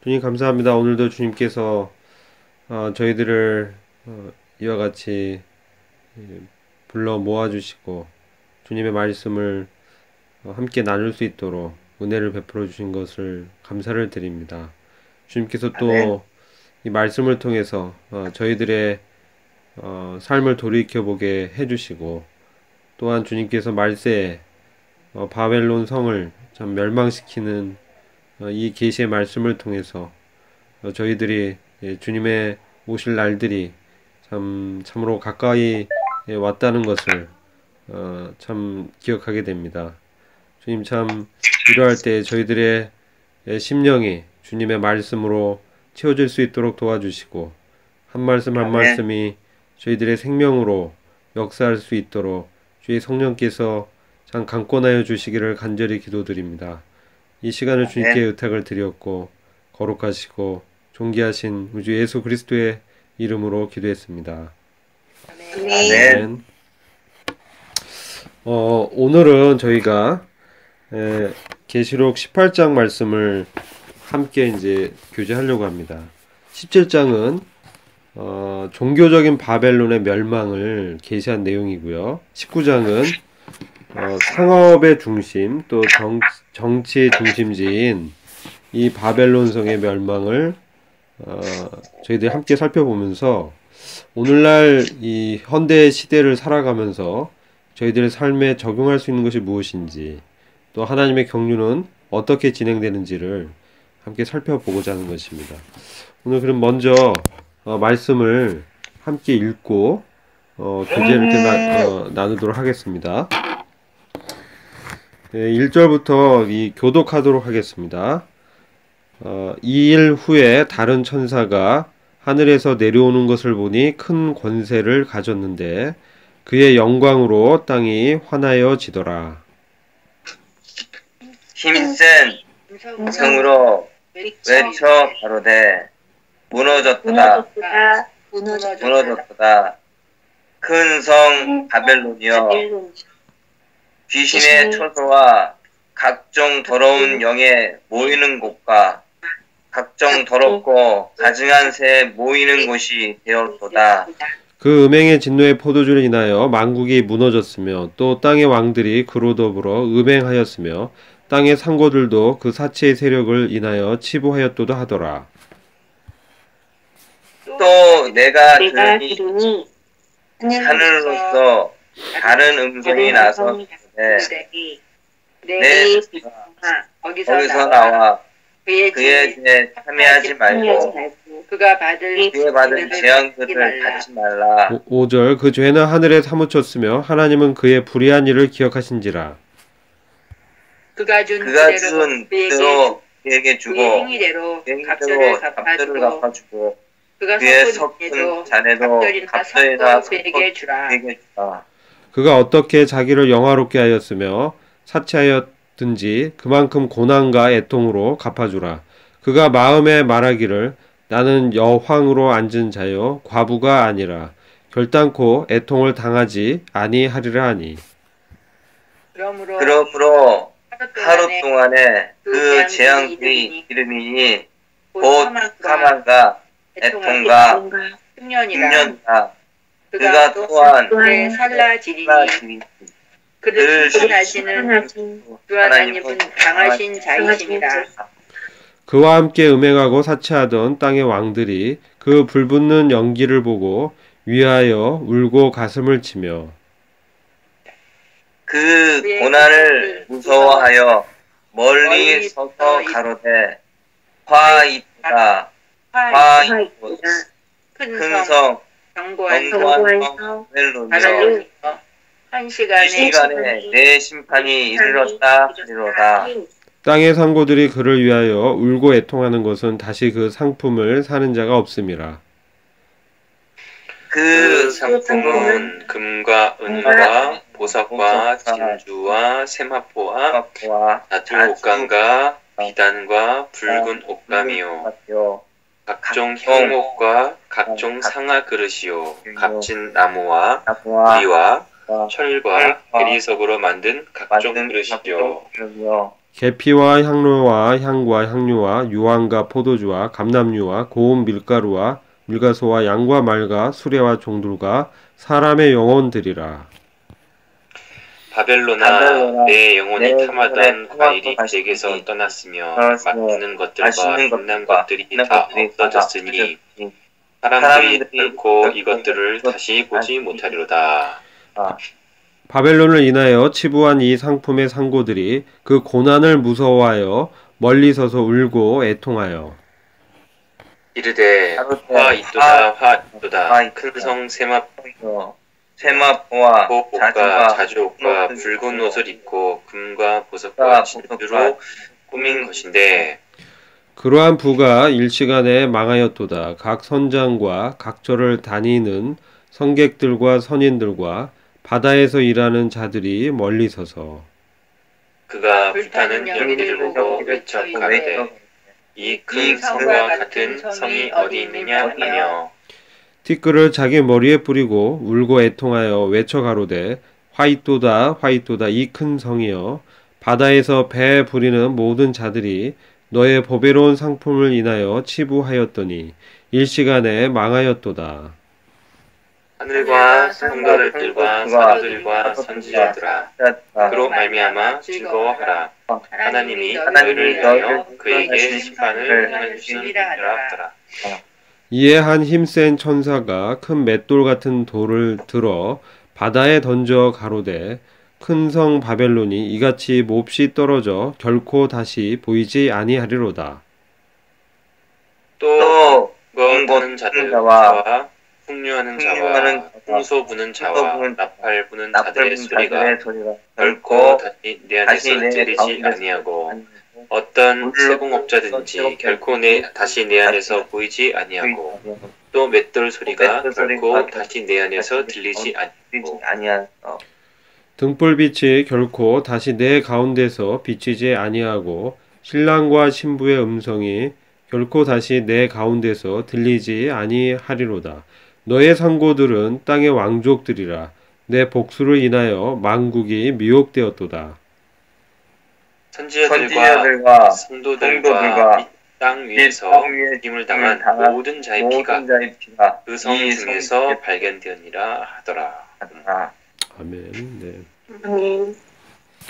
주님 감사합니다. 오늘도 주님께서 저희들을 이와 같이 불러 모아주시고 주님의 말씀을 함께 나눌 수 있도록 은혜를 베풀어 주신 것을 감사를 드립니다. 주님께서 아멘. 또 이 말씀을 통해서 저희들의 삶을 돌이켜보게 해주시고 또한 주님께서 말세에 바벨론 성을 참 멸망시키는 이 계시의 말씀을 통해서 저희들이 주님의 오실 날들이 참으로 가까이 왔다는 것을 참 기억하게 됩니다. 주님 참 이러할 때 저희들의 심령이 주님의 말씀으로 채워질 수 있도록 도와주시고 한 말씀 한 아멘. 말씀이 저희들의 생명으로 역사할 수 있도록 주의 성령께서 참 강권하여 주시기를 간절히 기도드립니다. 이 시간을 주님께 아멘. 의탁을 드렸고 거룩하시고 존귀하신 우주 예수 그리스도의 이름으로 기도했습니다. 아멘. 아멘. 오늘은 저희가 계시록 18장 말씀을 함께 이제 교제하려고 합니다. 17장은 종교적인 바벨론의 멸망을 계시한 내용이고요. 19장은 상업의 중심 또 정치의 중심지인 이 바벨론 성의 멸망을 저희들이 함께 살펴보면서 오늘날 이 현대 시대를 살아가면서 저희들의 삶에 적용할 수 있는 것이 무엇인지 또 하나님의 경륜은 어떻게 진행되는지를 함께 살펴보고자 하는 것입니다. 오늘 그럼 먼저 말씀을 함께 읽고 교제를 이렇게 나누도록 하겠습니다. 1절부터 교독하도록 하겠습니다. 이 일 후에 다른 천사가 하늘에서 내려오는 것을 보니 큰 권세를 가졌는데 그의 영광으로 땅이 환하여지더라. 힘센 음성으로 외쳐 가로되 무너졌도다. 무너졌도다. 큰 성 바벨론이여 귀신의 처소와 각종 더러운 영에 모이는 곳과 각종 더럽고 가증한 새에 모이는 곳이 되었도다. 그 음행의 진노의 포도주를 인하여 만국이 무너졌으며 또 땅의 왕들이 그로 더불어 음행하였으며 땅의 상고들도 그 사체의 세력을 인하여 치부하였도다 하더라. 또 내가 들으니 하늘로서 다른 음성이 나서 내 거기서 나와 그에 대해 참여하지 말고 그에 받은 재앙들을 받지 말라. 5절 그 죄는 하늘에 사무쳤으며 하나님은 그의 불의한 일을 기억하신지라. 그가 준 그대로 그에게 주고 그의 행위대로 값들을 갚아주고 그의 섞은 잔에도 값들이나 그에게 주라. 그가 어떻게 자기를 영화롭게 하였으며 사치하였든지 그만큼 고난과 애통으로 갚아주라. 그가 마음에 말하기를 나는 여황으로 앉은 자요 과부가 아니라 결단코 애통을 당하지 아니하리라 하니. 그러므로 하루 동안에 그 재앙의 이름이니 곧 사망과 애통과 흉년이라. 그가 또한 살라지리니 그를 심판하시는 주 하나님은 강하신 자이심이라. 그와 함께 음행하고 사치하던 땅의 왕들이 그 불붙는 연기를 보고 위하여 울고 가슴을 치며 그 고난을 무서워하여 멀리 서서 가로되 화이쁘다. 화이쁘 큰성 견고한 성 바벨론이여 이 시간에 내 심판이 이르렀다 하리로다. 땅의 상고들이 그를 위하여 울고 애통하는 것은 다시 그 상품을 사는 자가 없음이라. 그 상품은 금과 은과 보석과 진주와 세마포와 나틀 옷감과 비단과 붉은 옷감이요 각종 형목과 각종 상아 그릇이요 값진 나무와 우리와 철과 대리석으로 만든 각종 그릇이요 계피와 향로와 향과 향료와 유황과 포도주와 감람류와 고운 밀가루와 밀가소와 양과 말과 수레와 종들과 사람의 영혼들이라. 바벨론아, 내 영혼이 탐하던 과일이 내게서 떠났으며 맛있는 것들과 빛난 것들이 다 없어졌으니 사람들이 결코 이것들을 다시 보지 못하리로다. 바벨론을 인하여 치부한 이 상품의 상고들이 그 고난을 무서워하여 멀리 서서 울고 애통하여 이르되 화 있도다 화 있도다 큰 성 세마포와 옷과 자주옷과 붉은 옷을 입고 금과 보석과 진주로 꾸민 것인데 그러한 부가 일시간에 망하였도다. 각 선장과 각처를 다니는 성객들과 선인들과 바다에서 일하는 자들이 멀리 서서 그가 불타는 연기를 보고 외쳐 가로되 이 큰 성과 같은 성이 어디 있느냐 하며 티끌을 자기 머리에 뿌리고 울고 애통하여 외쳐 가로되 화이또다 화이또다 이 큰 성이여 바다에서 배 부리는 모든 자들이 너의 보배로운 상품을 인하여 치부하였더니 일시간에 망하였도다. 하늘과 성도들과 사도들과 선지자들아 그로 말미암아 즐거워하라. 하나님이 너희를 위하여 그에게 심판을 행하시느니라 하더라. 이에 한 힘센 천사가 큰 맷돌 같은 돌을 들어 바다에 던져 가로되 큰 성 바벨론이 이같이 몹시 떨어져 결코 다시 보이지 아니하리로다. 또 무거운 자와 풍류하는 자와 홍소 부는 자와 나팔 부는 자들의 소리가 결코 다시 내 안에서 들리지 아니하고 어떤 세공업자든지 결코 다시 내 안에서 보이지 아니하고 또 맷돌 소리가 결코 다시 내 안에서 들리지 아니하고 등불빛이 결코 다시 내 가운데서 비치지 아니하고 신랑과 신부의 음성이 결코 다시 내 가운데서 들리지 아니하리로다. 너의 상고들은 땅의 왕족들이라. 내 복수를 인하여 만국이 미혹되었도다. 선지자들과 성도들과 이 땅 위에서 죽임을 당한 모든 자의 피가 그 성 중에서 발견되었니라 하더라. 아멘. 네.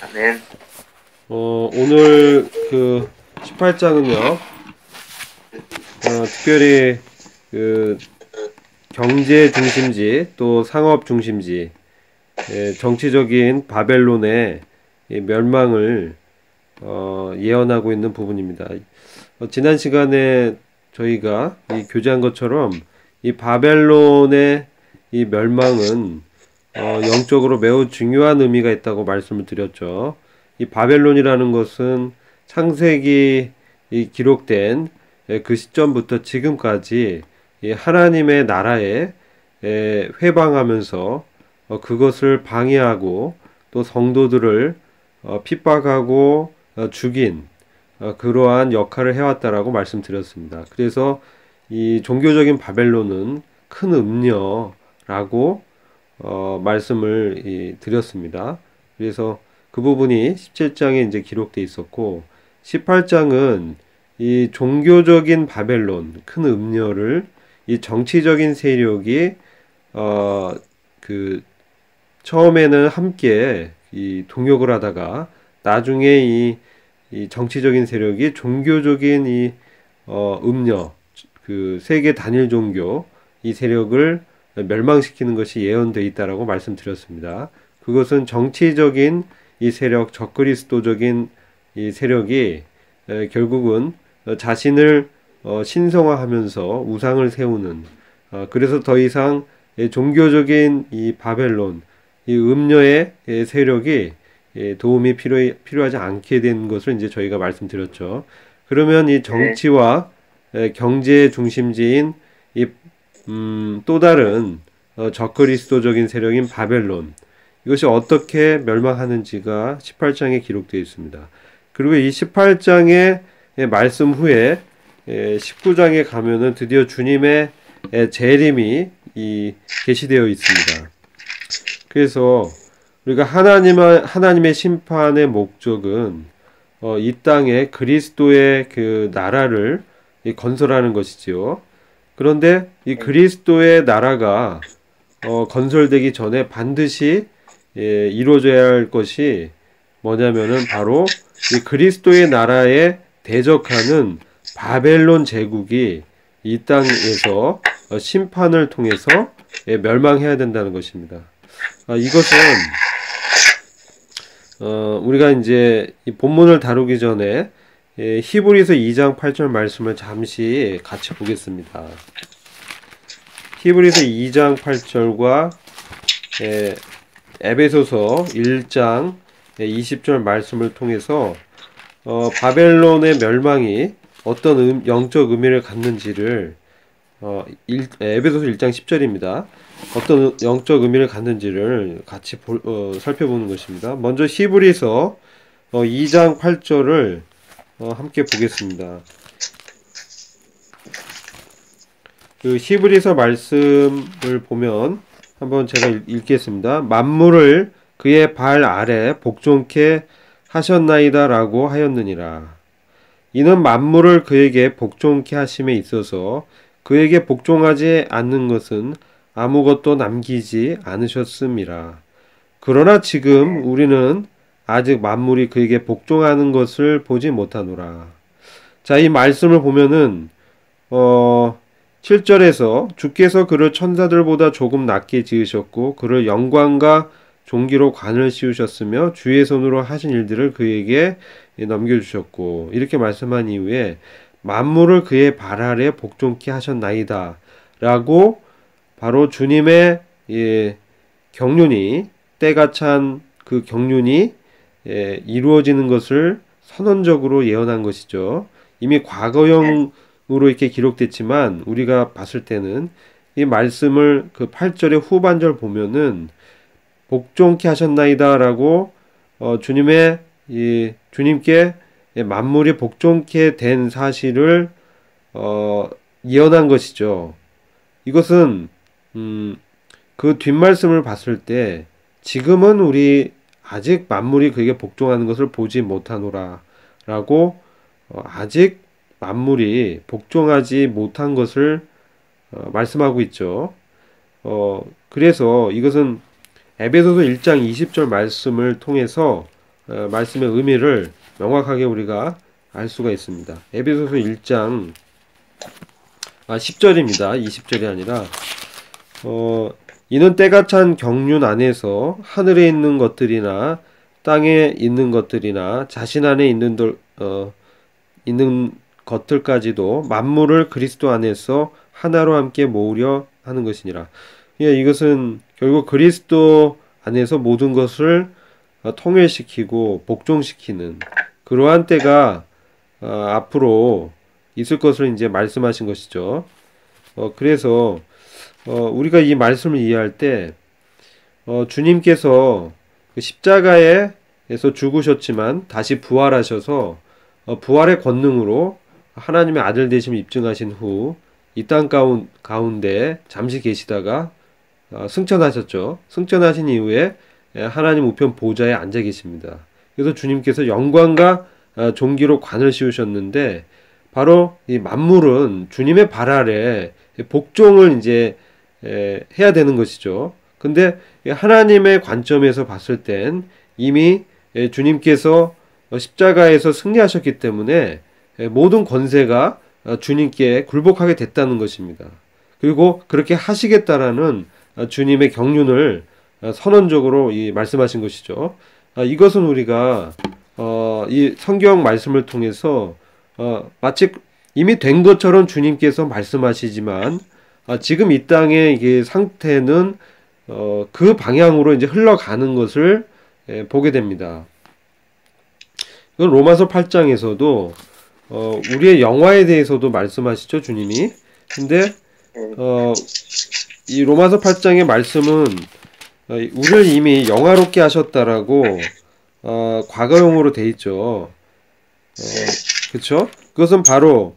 아멘. 오늘 그 18장은요. 특별히 그 경제 중심지 또 상업 중심지 정치적인 바벨론의 멸망을 예언하고 있는 부분입니다. 지난 시간에 저희가 교제한 것처럼 이 바벨론의 이 멸망은 영적으로 매우 중요한 의미가 있다고 말씀을 드렸죠. 이 바벨론이라는 것은 창세기 기록된 그 시점부터 지금까지 하나님의 나라에 회방하면서 그것을 방해하고 또 성도들을 핍박하고 죽인 그러한 역할을 해왔다라고 말씀드렸습니다. 그래서 이 종교적인 바벨론은 큰 음녀라고 말씀을 드렸습니다. 그래서 그 부분이 17장에 이제 기록되어 있었고 18장은 이 종교적인 바벨론, 큰 음녀를 이 정치적인 세력이 처음에는 함께 이 동역을 하다가 나중에 이 정치적인 세력이 종교적인 이 음녀, 그 세계 단일 종교 이 세력을 멸망시키는 것이 예언되어 있다라고 말씀드렸습니다. 그것은 정치적인 이 세력, 적그리스도적인 이 세력이 결국은 자신을 신성화하면서 우상을 세우는 그래서 더 이상 종교적인 이 바벨론, 이 음녀의 세력이 도움이 필요하지 않게 된 것을 이제 저희가 말씀드렸죠. 그러면 이 정치와 경제 중심지인 이 또 다른 적그리스도적인 세력인 바벨론 이것이 어떻게 멸망하는지가 18장에 기록되어 있습니다. 그리고 이 18장의 말씀 후에 19장에 가면은 드디어 주님의 재림이 계시되어 있습니다. 그래서 우리가 하나님의 심판의 목적은 이 땅에 그리스도의 그 나라를 건설하는 것이지요. 그런데 이 그리스도의 나라가 건설되기 전에 반드시 이루어져야 할 것이 뭐냐면은 바로 이 그리스도의 나라에 대적하는 바벨론 제국이 이 땅에서 심판을 통해서 멸망해야 된다는 것입니다. 이것은 우리가 이제 이 본문을 다루기 전에 히브리서 2장 8절 말씀을 잠시 같이 보겠습니다. 히브리서 2장 8절과 에베소서 1장 20절 말씀을 통해서 바벨론의 멸망이 어떤 영적 의미를 갖는지를 에베소서 1장 10절입니다. 어떤 영적 의미를 갖는지를 같이 살펴보는 것입니다. 먼저 히브리서 2장 8절을 함께 보겠습니다. 그 히브리서 말씀을 보면 한번 제가 읽겠습니다. 만물을 그의 발 아래 복종케 하셨나이다 라고 하였느니라. 이는 만물을 그에게 복종케 하심에 있어서 그에게 복종하지 않는 것은 아무것도 남기지 않으셨음이라. 그러나 지금 우리는 아직 만물이 그에게 복종하는 것을 보지 못하노라. 자, 이 말씀을 보면은 7절에서 주께서 그를 천사들보다 조금 낮게 지으셨고 그를 영광과 존귀로 관을 씌우셨으며 주의 손으로 하신 일들을 그에게 넘겨주셨고 이렇게 말씀한 이후에 만물을 그의 발 아래 복종케 하셨나이다 라고 바로 주님의 경륜이 때가 찬 그 경륜이 이루어지는 것을 선언적으로 예언한 것이죠. 이미 과거형으로 이렇게 기록됐지만 우리가 봤을 때는 이 말씀을 그 8절의 후반절 보면은 복종케 하셨나이다 라고 주님께 만물이 복종케 된 사실을 예언한 것이죠. 이것은 그 뒷말씀을 봤을 때 지금은 우리 아직 만물이 그에게 복종하는 것을 보지 못하노라 라고 아직 만물이 복종하지 못한 것을 말씀하고 있죠. 그래서 이것은 에베소서 1장 20절 말씀을 통해서 말씀의 의미를 명확하게 우리가 알 수가 있습니다. 에베소서 1장 10절입니다. 20절이 아니라 이는 때가 찬 경륜 안에서 하늘에 있는 것들이나 땅에 있는 것들이나 자신 안에 있는 것들까지도 만물을 그리스도 안에서 하나로 함께 모으려 하는 것이니라. 이것은 결국 그리스도 안에서 모든 것을 통일시키고 복종시키는 그러한 때가 앞으로 있을 것을 이제 말씀하신 것이죠. 그래서 우리가 이 말씀을 이해할 때 주님께서 그 십자가에서 죽으셨지만 다시 부활하셔서 부활의 권능으로 하나님의 아들 되심을 입증하신 후 이 땅 가운데 잠시 계시다가 승천하셨죠. 승천하신 이후에 하나님 우편 보좌에 앉아 계십니다. 그래서 주님께서 영광과 존귀로 관을 씌우셨는데 바로 이 만물은 주님의 발 아래 복종을 이제 해야 되는 것이죠. 근데 하나님의 관점에서 봤을 땐 이미 주님께서 십자가에서 승리하셨기 때문에 모든 권세가 주님께 굴복하게 됐다는 것입니다. 그리고 그렇게 하시겠다라는 주님의 경륜을 선언적으로 말씀하신 것이죠. 이것은 우리가 이 성경 말씀을 통해서 마치 이미 된 것처럼 주님께서 말씀하시지만 지금 이 땅의 이게 상태는 그 방향으로 이제 흘러가는 것을 보게 됩니다. 이건 로마서 8장에서도 우리의 영화에 대해서도 말씀하시죠, 주님이. 근데 이 로마서 8장의 말씀은 우리를 이미 영화롭게 하셨다라고 과거형으로 돼 있죠. 그렇죠? 그것은 바로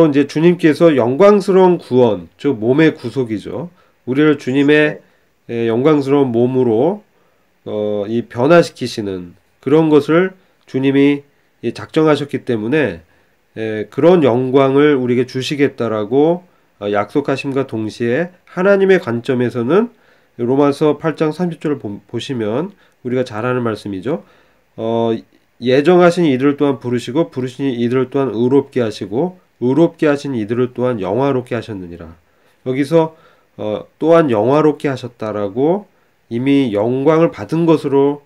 이제 주님께서 영광스러운 구원, 즉 몸의 구속이죠. 우리를 주님의 영광스러운 몸으로 이 변화시키시는 그런 것을 주님이 작정하셨기 때문에 그런 영광을 우리에게 주시겠다라고 약속하심과 동시에 하나님의 관점에서는 로마서 8장 30절을 보시면 우리가 잘 아는 말씀이죠. 예정하신 이들을 또한 부르시고 부르신 이들을 또한 의롭게 하시고 의롭게 하신 이들을 또한 영화롭게 하셨느니라. 여기서 또한 영화롭게 하셨다라고 이미 영광을 받은 것으로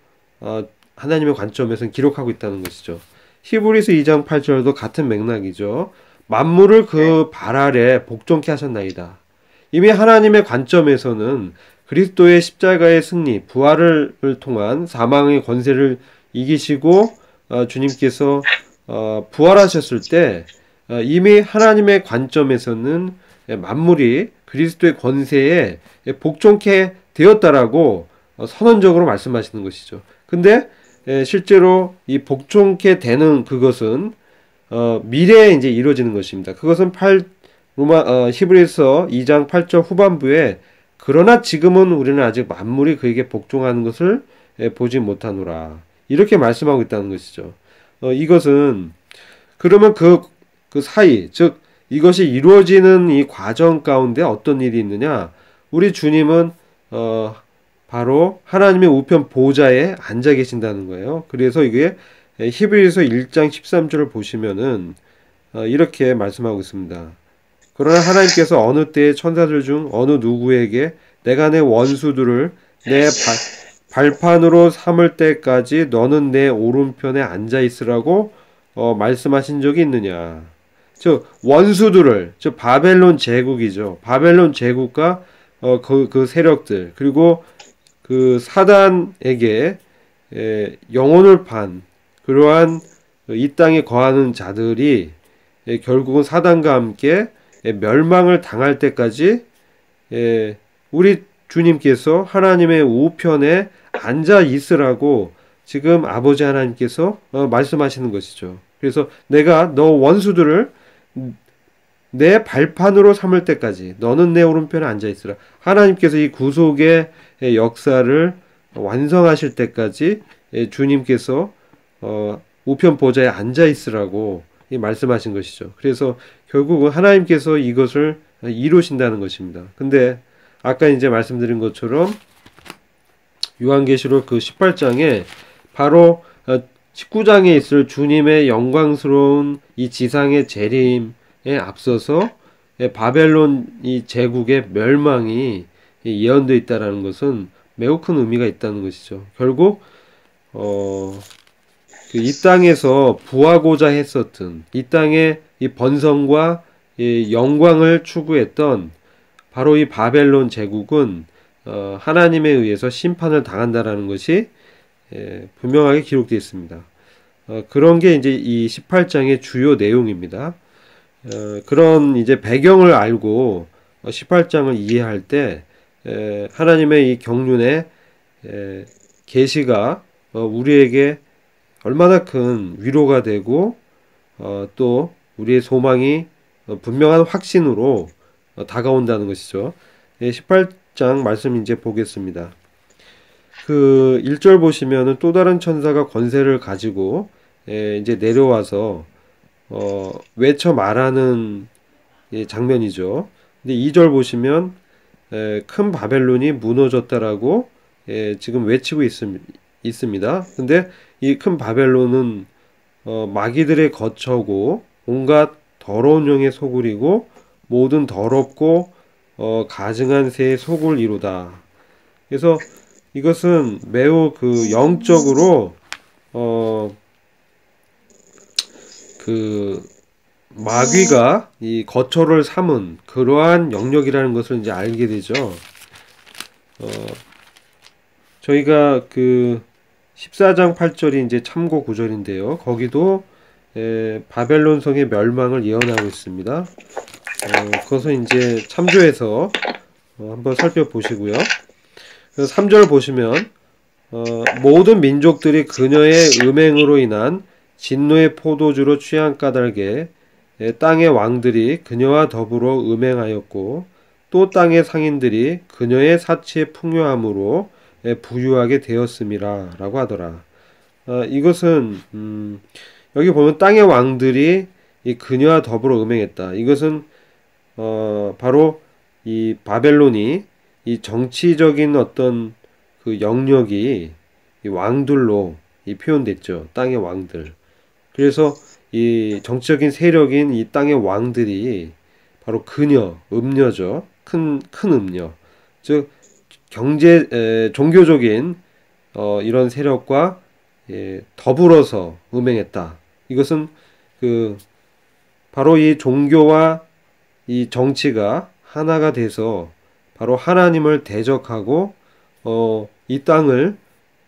하나님의 관점에서는 기록하고 있다는 것이죠. 히브리서 2장 8절도 같은 맥락이죠. 만물을 그 발 아래 복종케 하셨나이다. 이미 하나님의 관점에서는 그리스도의 십자가의 승리, 부활을 통한 사망의 권세를 이기시고 주님께서 부활하셨을 때 이미 하나님의 관점에서는 만물이 그리스도의 권세에 복종케 되었다라고 선언적으로 말씀하시는 것이죠. 근데 실제로 이 복종케 되는 그것은 미래에 이제 이루어지는 것입니다. 그것은 히브리서 2장 8절 후반부에 그러나 지금은 우리는 아직 만물이 그에게 복종하는 것을 보지 못하노라. 이렇게 말씀하고 있다는 것이죠. 이것은 그러면 그 사이, 즉 이것이 이루어지는 이 과정 가운데 어떤 일이 있느냐? 우리 주님은 바로 하나님의 우편 보좌에 앉아 계신다는 거예요. 그래서 이게 히브리서 1장 13절을 보시면은 이렇게 말씀하고 있습니다. 그러나 하나님께서 어느 때에 천사들 중 어느 누구에게 내가 내 원수들을 내 발판으로 삼을 때까지 너는 내 오른편에 앉아 있으라고 말씀하신 적이 있느냐. 즉 원수들을, 즉 바벨론 제국이죠. 바벨론 제국과 그 세력들, 그리고 그 사단에게 영혼을 판 그러한 이 땅에 거하는 자들이 결국은 사단과 함께 멸망을 당할 때까지 우리 주님께서 하나님의 우편에 앉아 있으라고 지금 아버지 하나님께서 말씀하시는 것이죠. 그래서 내가 너 원수들을 내 발판으로 삼을 때까지 너는 내 오른편에 앉아 있으라. 하나님께서 이 구속의 역사를 완성하실 때까지 주님께서 우편 보좌에 앉아 있으라고 말씀하신 것이죠. 그래서 결국은 하나님께서 이것을 이루신다는 것입니다. 근데 아까 이제 말씀드린 것처럼 요한계시록 그 18장에 바로 19장에 있을 주님의 영광스러운 이 지상의 재림에 앞서서 바벨론 이 제국의 멸망이 예언되어 있다는 것은 매우 큰 의미가 있다는 것이죠. 결국 이 땅에서 부하고자 했었던 이 땅의 이 번성과 이 영광을 추구했던 바로 이 바벨론 제국은 하나님에 의해서 심판을 당한다라는 것이 분명하게 기록되어 있습니다. 그런 게 이제 이 18장의 주요 내용입니다. 그런 이제 배경을 알고 18장을 이해할 때 하나님의 이 경륜의 계시가 우리에게 얼마나 큰 위로가 되고 또 우리의 소망이 분명한 확신으로 다가온다는 것이죠. 18장 말씀 이제 보겠습니다. 그 1절 보시면은 또 다른 천사가 권세를 가지고 이제 내려와서 외쳐 말하는 장면이죠. 근데 2절 보시면 큰 바벨론이 무너졌다라고 지금 외치고 있습니다. 근데 이 큰 바벨론은 마귀들의 거처고 온갖 더러운 영의 소굴이고 모든 더럽고 가증한 새의 소굴 이루다. 그래서 이것은 매우 그 영적으로 그 마귀가 이 거처를 삼은 그러한 영역이라는 것을 이제 알게 되죠. 저희가 그 14장 8절이 이제 참고 구절인데요. 거기도 바벨론 성의 멸망을 예언하고 있습니다. 그것은 이제 참조해서 한번 살펴보시고요. 3절 보시면 모든 민족들이 그녀의 음행으로 인한 진노의 포도주로 취한 까닭에 땅의 왕들이 그녀와 더불어 음행하였고 또 땅의 상인들이 그녀의 사치의 풍요함으로 부유하게 되었음이라 라고 하더라. 이것은 여기 보면 땅의 왕들이 이 그녀와 더불어 음행했다. 이것은 바로 이 바벨론이 이 정치적인 어떤 그 영역이 이 왕들로 이 표현됐죠. 땅의 왕들. 그래서 이 정치적인 세력인 이 땅의 왕들이 바로 그녀, 음녀죠. 큰 음녀. 즉 종교적인 이런 세력과 더불어서 음행했다. 이것은 그 바로 이 종교와 이 정치가 하나가 돼서 바로 하나님을 대적하고 이 땅을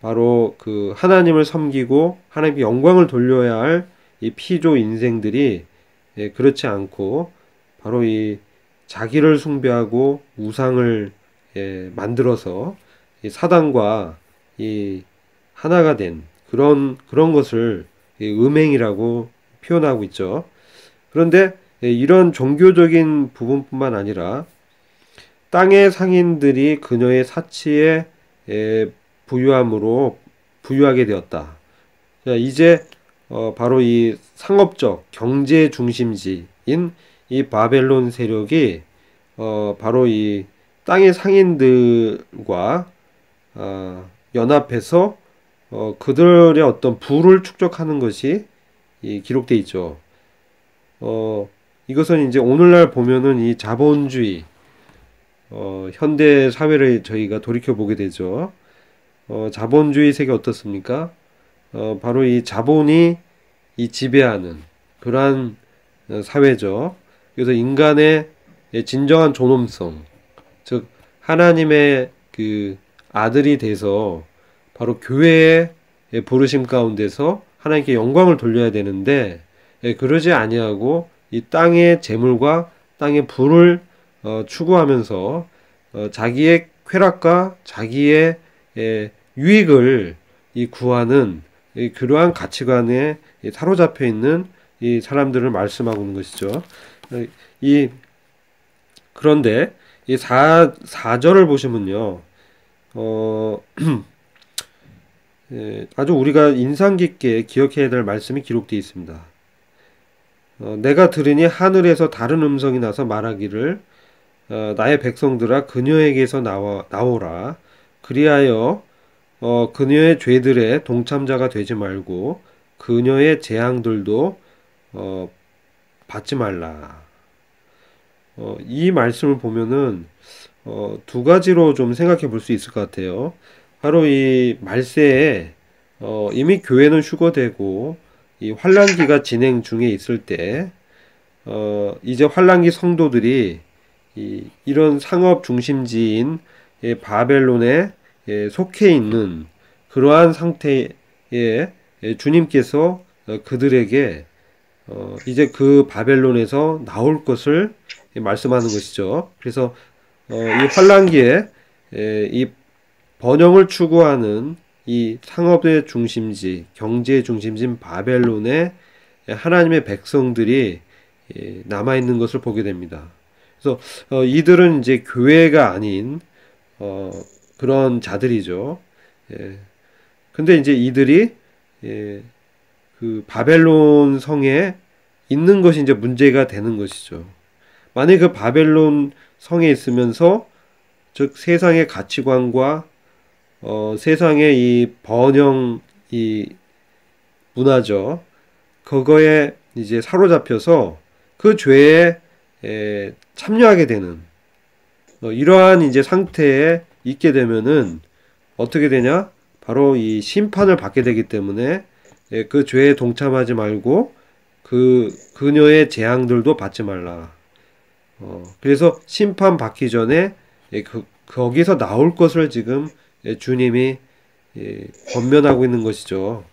바로 그 하나님을 섬기고 하나님께 영광을 돌려야 할 이 피조 인생들이 그렇지 않고 바로 이 자기를 숭배하고 우상을 만들어서 이 사단과 이 하나가 된 그런 것을 음행이라고 표현하고 있죠. 그런데 이런 종교적인 부분뿐만 아니라 땅의 상인들이 그녀의 사치에 부유하게 되었다. 자, 이제 바로 이 상업적 경제 중심지인 이 바벨론 세력이 바로 이 땅의 상인들과 연합해서 그들의 어떤 부를 축적하는 것이 기록되어 있죠. 이것은 이제 오늘날 보면은 이 자본주의 현대 사회를 저희가 돌이켜 보게 되죠. 자본주의 세계 어떻습니까? 바로 이 자본이 이 지배하는 그러한 사회죠. 그래서 인간의 진정한 존엄성, 즉 하나님의 그 아들이 돼서 바로 교회의 부르심 가운데서 하나님께 영광을 돌려야 되는데 그러지 아니하고 이 땅의 재물과 땅의 부를 추구하면서 자기의 쾌락과 자기의 유익을 구하는 그러한 가치관에 사로잡혀 있는 이 사람들을 말씀하고 있는 것이죠. 그런데 이 4절을 보시면요. 아주 우리가 인상 깊게 기억해야 될 말씀이 기록되어 있습니다. 내가 들으니 하늘에서 다른 음성이 나서 말하기를 나의 백성들아 그녀에게서 나오라. 그리하여 그녀의 죄들의 동참자가 되지 말고 그녀의 재앙들도 받지 말라. 이 말씀을 보면은 두 가지로 좀 생각해 볼 수 있을 것 같아요. 바로 이 말세에 이미 교회는 휴거되고 이 환란기가 진행 중에 있을 때 이제 환란기 성도들이 이런 상업 중심지인 바벨론에 속해 있는 그러한 상태에 주님께서 그들에게 이제 그 바벨론에서 나올 것을 말씀하는 것이죠. 그래서 이 환란기에 이 번영을 추구하는 이 상업의 중심지, 경제의 중심지인 바벨론에 하나님의 백성들이 남아있는 것을 보게 됩니다. 그래서 이들은 이제 교회가 아닌 그런 자들이죠. 근데 이제 이들이 그 바벨론 성에 있는 것이 이제 문제가 되는 것이죠. 만약 그 바벨론 성에 있으면서 즉 세상의 가치관과 세상의 이 번영 이 문화죠. 그거에 이제 사로잡혀서 그 죄에 참여하게 되는 이러한 이제 상태에 있게 되면은 어떻게 되냐? 바로 이 심판을 받게 되기 때문에 그 죄에 동참하지 말고 그녀의 재앙들도 받지 말라. 그래서 심판 받기 전에 거기서 나올 것을 지금 주님이 권면하고 있는 것이죠.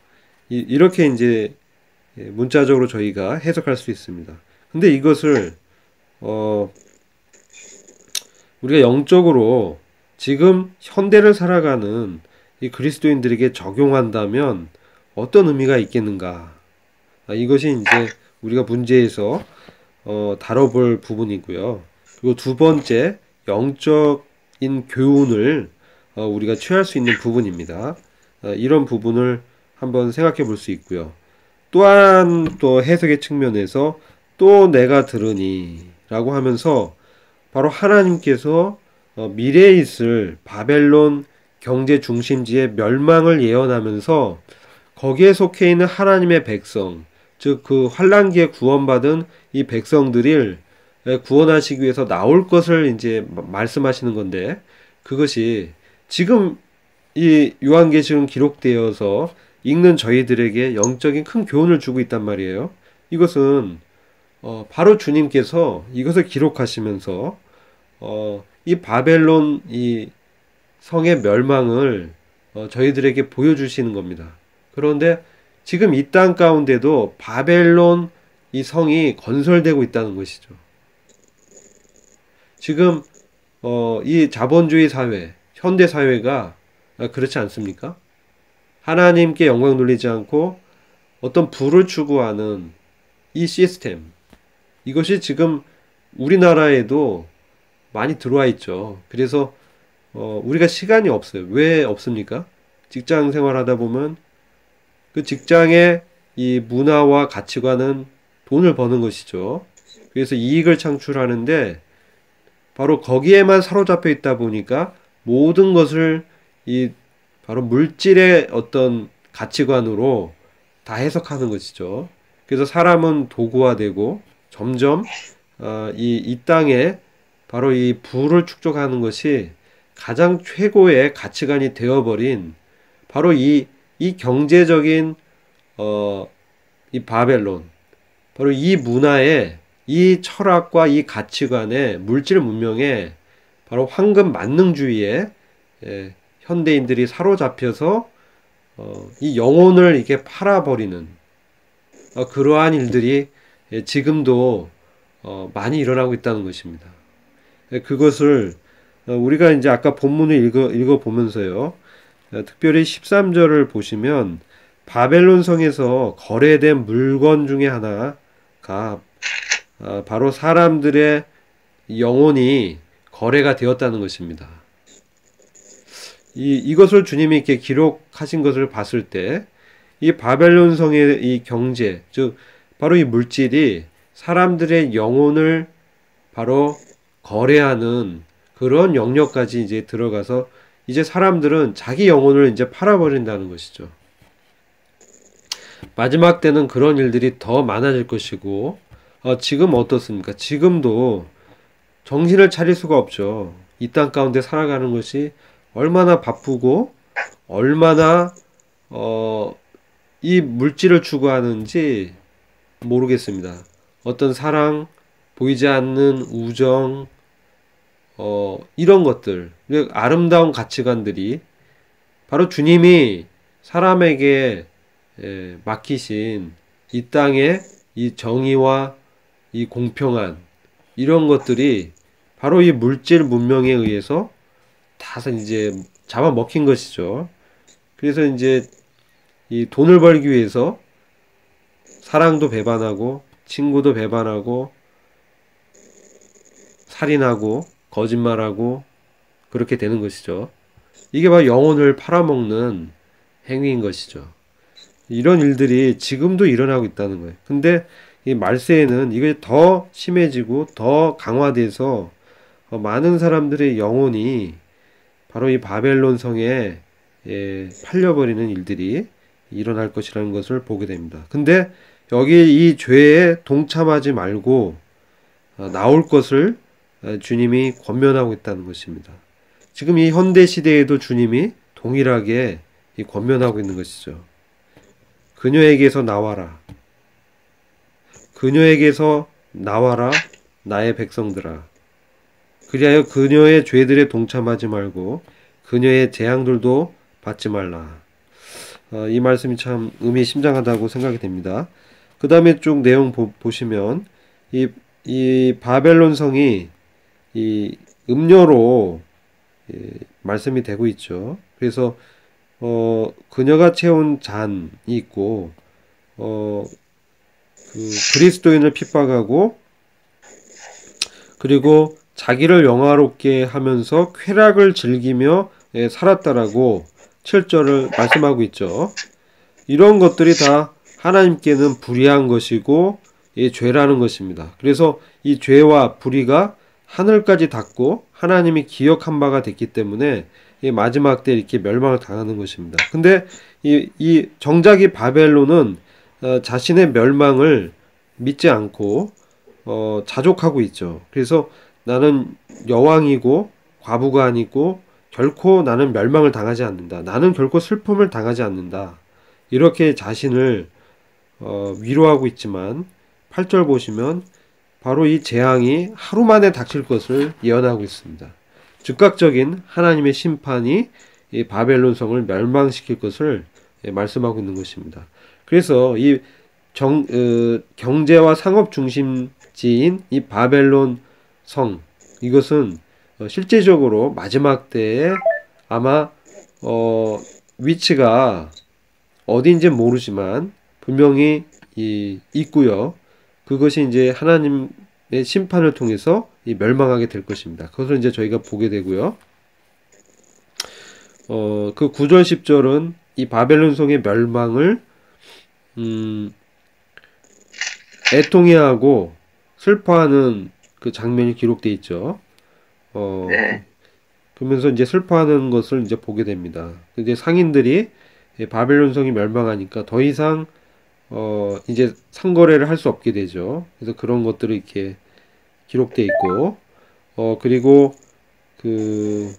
이렇게 이제 문자적으로 저희가 해석할 수 있습니다. 근데 이것을 우리가 영적으로 지금 현대를 살아가는 이 그리스도인들에게 적용한다면 어떤 의미가 있겠는가? 이것이 이제 우리가 문제에서 다뤄볼 부분이고요. 그리고 두 번째, 영적인 교훈을 우리가 취할 수 있는 부분입니다. 이런 부분을 한번 생각해 볼 수 있고요. 또한 또 해석의 측면에서 또 내가 들으니 라고 하면서 바로 하나님께서 미래에 있을 바벨론 경제 중심지의 멸망을 예언하면서 거기에 속해 있는 하나님의 백성, 즉 그 환란기에 구원받은 이 백성들을 구원하시기 위해서 나올 것을 이제 말씀하시는 건데, 그것이 지금 이 요한계시록 기록되어서 읽는 저희들에게 영적인 큰 교훈을 주고 있단 말이에요. 이것은 바로 주님께서 이것을 기록하시면서 이 바벨론 이 성의 멸망을 저희들에게 보여주시는 겁니다. 그런데 지금 이 땅 가운데도 바벨론 이 성이 건설되고 있다는 것이죠. 지금 이 자본주의 사회, 현대 사회가 그렇지 않습니까? 하나님께 영광 돌리지 않고 어떤 부를 추구하는 이 시스템, 이것이 지금 우리나라에도 많이 들어와 있죠. 그래서 우리가 시간이 없어요. 왜 없습니까? 직장 생활하다 보면 그 직장의 이 문화와 가치관은 돈을 버는 것이죠. 그래서 이익을 창출하는데 바로 거기에만 사로잡혀 있다 보니까 모든 것을 이 바로 물질의 어떤 가치관으로 다 해석하는 것이죠. 그래서 사람은 도구화되고 점점 이 땅에 바로 이 부를 축적하는 것이 가장 최고의 가치관이 되어버린 바로 이 경제적인 이 바벨론, 바로 이 문화의 이 철학과 이 가치관의 물질 문명에 바로 황금 만능주의에 현대인들이 사로잡혀서 이 영혼을 이렇게 팔아버리는 그러한 일들이 지금도 많이 일어나고 있다는 것입니다. 그것을 우리가 이제 아까 본문을 읽어 보면서요. 특별히 13절을 보시면 바벨론 성에서 거래된 물건 중에 하나가 바로 사람들의 영혼이 거래가 되었다는 것입니다. 이것을 주님이 이렇게 기록하신 것을 봤을 때 이 바벨론 성의 이 경제, 즉 바로 이 물질이 사람들의 영혼을 바로 거래하는 그런 영역까지 이제 들어가서 이제 사람들은 자기 영혼을 이제 팔아버린다는 것이죠. 마지막 때는 그런 일들이 더 많아질 것이고, 지금 어떻습니까? 지금도 정신을 차릴 수가 없죠. 이 땅 가운데 살아가는 것이 얼마나 바쁘고 얼마나 이 물질을 추구하는지 모르겠습니다. 어떤 사랑, 보이지 않는 우정, 이런 것들, 아름다운 가치관들이 바로 주님이 사람에게 맡기신 이 땅의 이 정의와 이 공평한 이런 것들이 바로 이 물질 문명에 의해서 다 이제 잡아먹힌 것이죠. 그래서 이제 이 돈을 벌기 위해서 사랑도 배반하고 친구도 배반하고 살인하고 거짓말하고 그렇게 되는 것이죠. 이게 바로 영혼을 팔아먹는 행위인 것이죠. 이런 일들이 지금도 일어나고 있다는 거예요. 근데 이 말세에는 이게 더 심해지고 더 강화돼서 많은 사람들의 영혼이 바로 이 바벨론 성에 팔려버리는 일들이 일어날 것이라는 것을 보게 됩니다. 근데 여기 이 죄에 동참하지 말고 나올 것을 주님이 권면하고 있다는 것입니다. 지금 이 현대 시대에도 주님이 동일하게 권면하고 있는 것이죠. 그녀에게서 나와라. 그녀에게서 나와라, 나의 백성들아. 그리하여 그녀의 죄들에 동참하지 말고 그녀의 재앙들도 받지 말라. 이 말씀이 참 의미심장하다고 생각이 됩니다. 그 다음에 쭉 내용 보시면 이 바벨론 성이 이 음료로 말씀이 되고 있죠. 그래서 그녀가 채운 잔이 있고 그 그리스도인을 핍박하고 그리고 자기를 영화롭게 하면서 쾌락을 즐기며 살았다라고 7절을 말씀하고 있죠. 이런 것들이 다 하나님께는 불의한 것이고 죄라는 것입니다. 그래서 이 죄와 불의가 하늘까지 닿고 하나님이 기억한 바가 됐기 때문에 이 마지막 때 이렇게 멸망을 당하는 것입니다. 근데 이 정작이 바벨론은 자신의 멸망을 믿지 않고 자족하고 있죠. 그래서 나는 여왕이고 과부가 아니고 결코 나는 멸망을 당하지 않는다. 나는 결코 슬픔을 당하지 않는다. 이렇게 자신을 위로하고 있지만 8절 보시면 바로 이 재앙이 하루 만에 닥칠 것을 예언하고 있습니다. 즉각적인 하나님의 심판이 이 바벨론 성을 멸망시킬 것을 말씀하고 있는 것입니다. 그래서 이 경제와 상업 중심지인 이 바벨론 성, 이것은 실제적으로 마지막 때에 아마 위치가 어디인지 모르지만 분명히 있고요. 그것이 이제 하나님의 심판을 통해서 멸망하게 될 것입니다. 그것을 이제 저희가 보게 되고요. 그 9절 10절은 이 바벨론 성의 멸망을 애통해하고 슬퍼하는 그 장면이 기록되어 있죠. 네. 그러면서 이제 슬퍼하는 것을 이제 보게 됩니다. 이제 상인들이 바벨론 성이 멸망하니까 더 이상 이제 상거래를 할 수 없게 되죠. 그래서 그런 것들이 이렇게 기록되어 있고, 그리고 그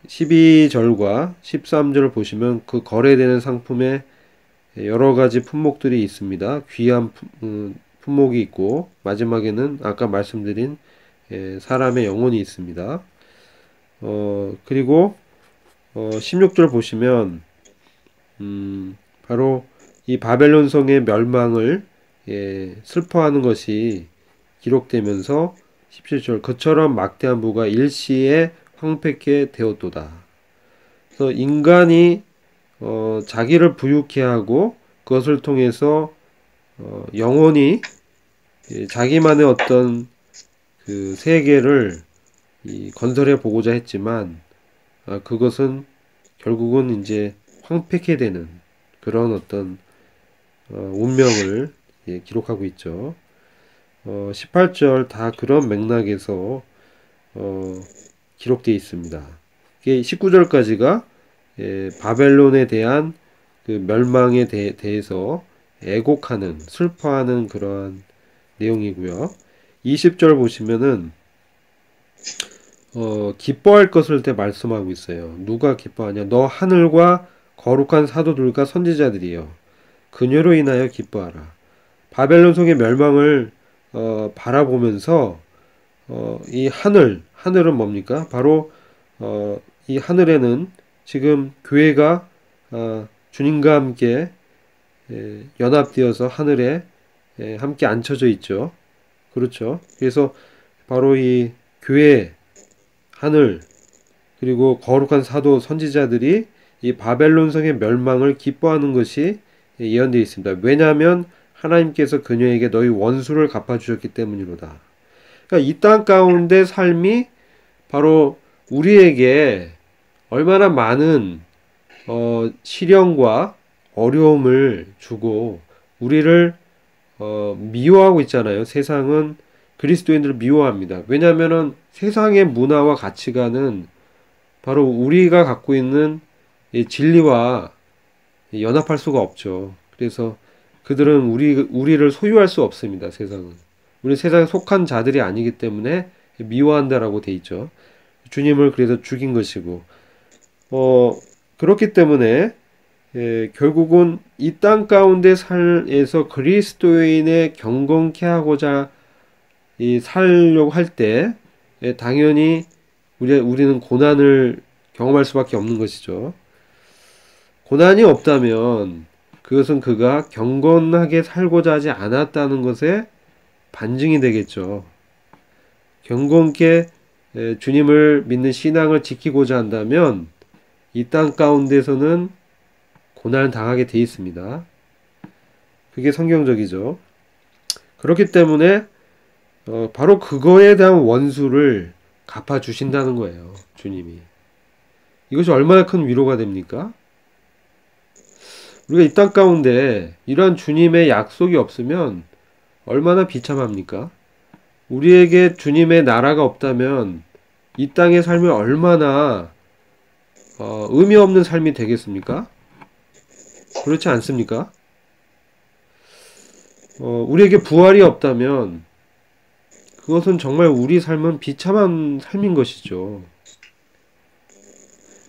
12절과 13절을 보시면 그 거래되는 상품에 여러 가지 품목들이 있습니다. 귀한 품목이 있고, 마지막에는 아까 말씀드린 사람의 영혼이 있습니다. 그리고 16절 보시면 바로 이 바벨론 성의 멸망을 슬퍼하는 것이 기록되면서 17절 그처럼 막대한 부가 일시에 황폐케 되었도다. 그래서 인간이 자기를 부유케 하고 그것을 통해서 영원히 자기만의 어떤 그 세계를 건설해 보고자 했지만 그것은 결국은 이제 황폐케 되는 그런 어떤 운명을 기록하고 있죠. 18절 다 그런 맥락에서 기록되어 있습니다. 19절까지가 바벨론에 대한 그 멸망에 대해서 애곡하는 슬퍼하는 그러한 내용이고요. 20절 보시면은 기뻐할 것을 때 말씀하고 있어요. 누가 기뻐하냐? 너 하늘과 거룩한 사도들과 선지자들이여 그녀로 인하여 기뻐하라. 바벨론 성의 멸망을 바라보면서 이 하늘은 뭡니까? 바로 이 하늘에는 지금 교회가 주님과 함께 연합되어서 하늘에 함께 앉혀져 있죠. 그렇죠. 그래서 바로 이 교회, 하늘, 그리고 거룩한 사도, 선지자들이 이 바벨론 성의 멸망을 기뻐하는 것이 예언되어 있습니다. 왜냐하면 하나님께서 그녀에게 너희 원수를 갚아주셨기 때문이로다. 그러니까 이 땅 가운데 삶이 바로 우리에게 얼마나 많은 시련과 어려움을 주고 우리를 미워하고 있잖아요. 세상은 그리스도인들을 미워합니다. 왜냐하면 세상의 문화와 가치관은 바로 우리가 갖고 있는 이 진리와 연합할 수가 없죠. 그래서 그들은 우리를 소유할 수 없습니다. 세상은. 우리 세상에 속한 자들이 아니기 때문에 미워한다라고 돼 있죠. 주님을 그래서 죽인 것이고, 그렇기 때문에 결국은 이 땅 가운데 살에서 그리스도인의 경건케 하고자 살려고 할 때 당연히 우리는 고난을 경험할 수밖에 없는 것이죠. 고난이 없다면 그것은 그가 경건하게 살고자 하지 않았다는 것에 반증이 되겠죠. 경건케 주님을 믿는 신앙을 지키고자 한다면 이 땅 가운데서는 고난을 당하게 돼 있습니다. 그게 성경적이죠. 그렇기 때문에 바로 그거에 대한 원수를 갚아주신다는 거예요. 주님이. 이것이 얼마나 큰 위로가 됩니까? 우리가 이 땅 가운데 이러한 주님의 약속이 없으면 얼마나 비참합니까? 우리에게 주님의 나라가 없다면 이 땅의 삶이 얼마나 의미 없는 삶이 되겠습니까? 그렇지 않습니까? 우리에게 부활이 없다면 그것은 정말 우리 삶은 비참한 삶인 것이죠.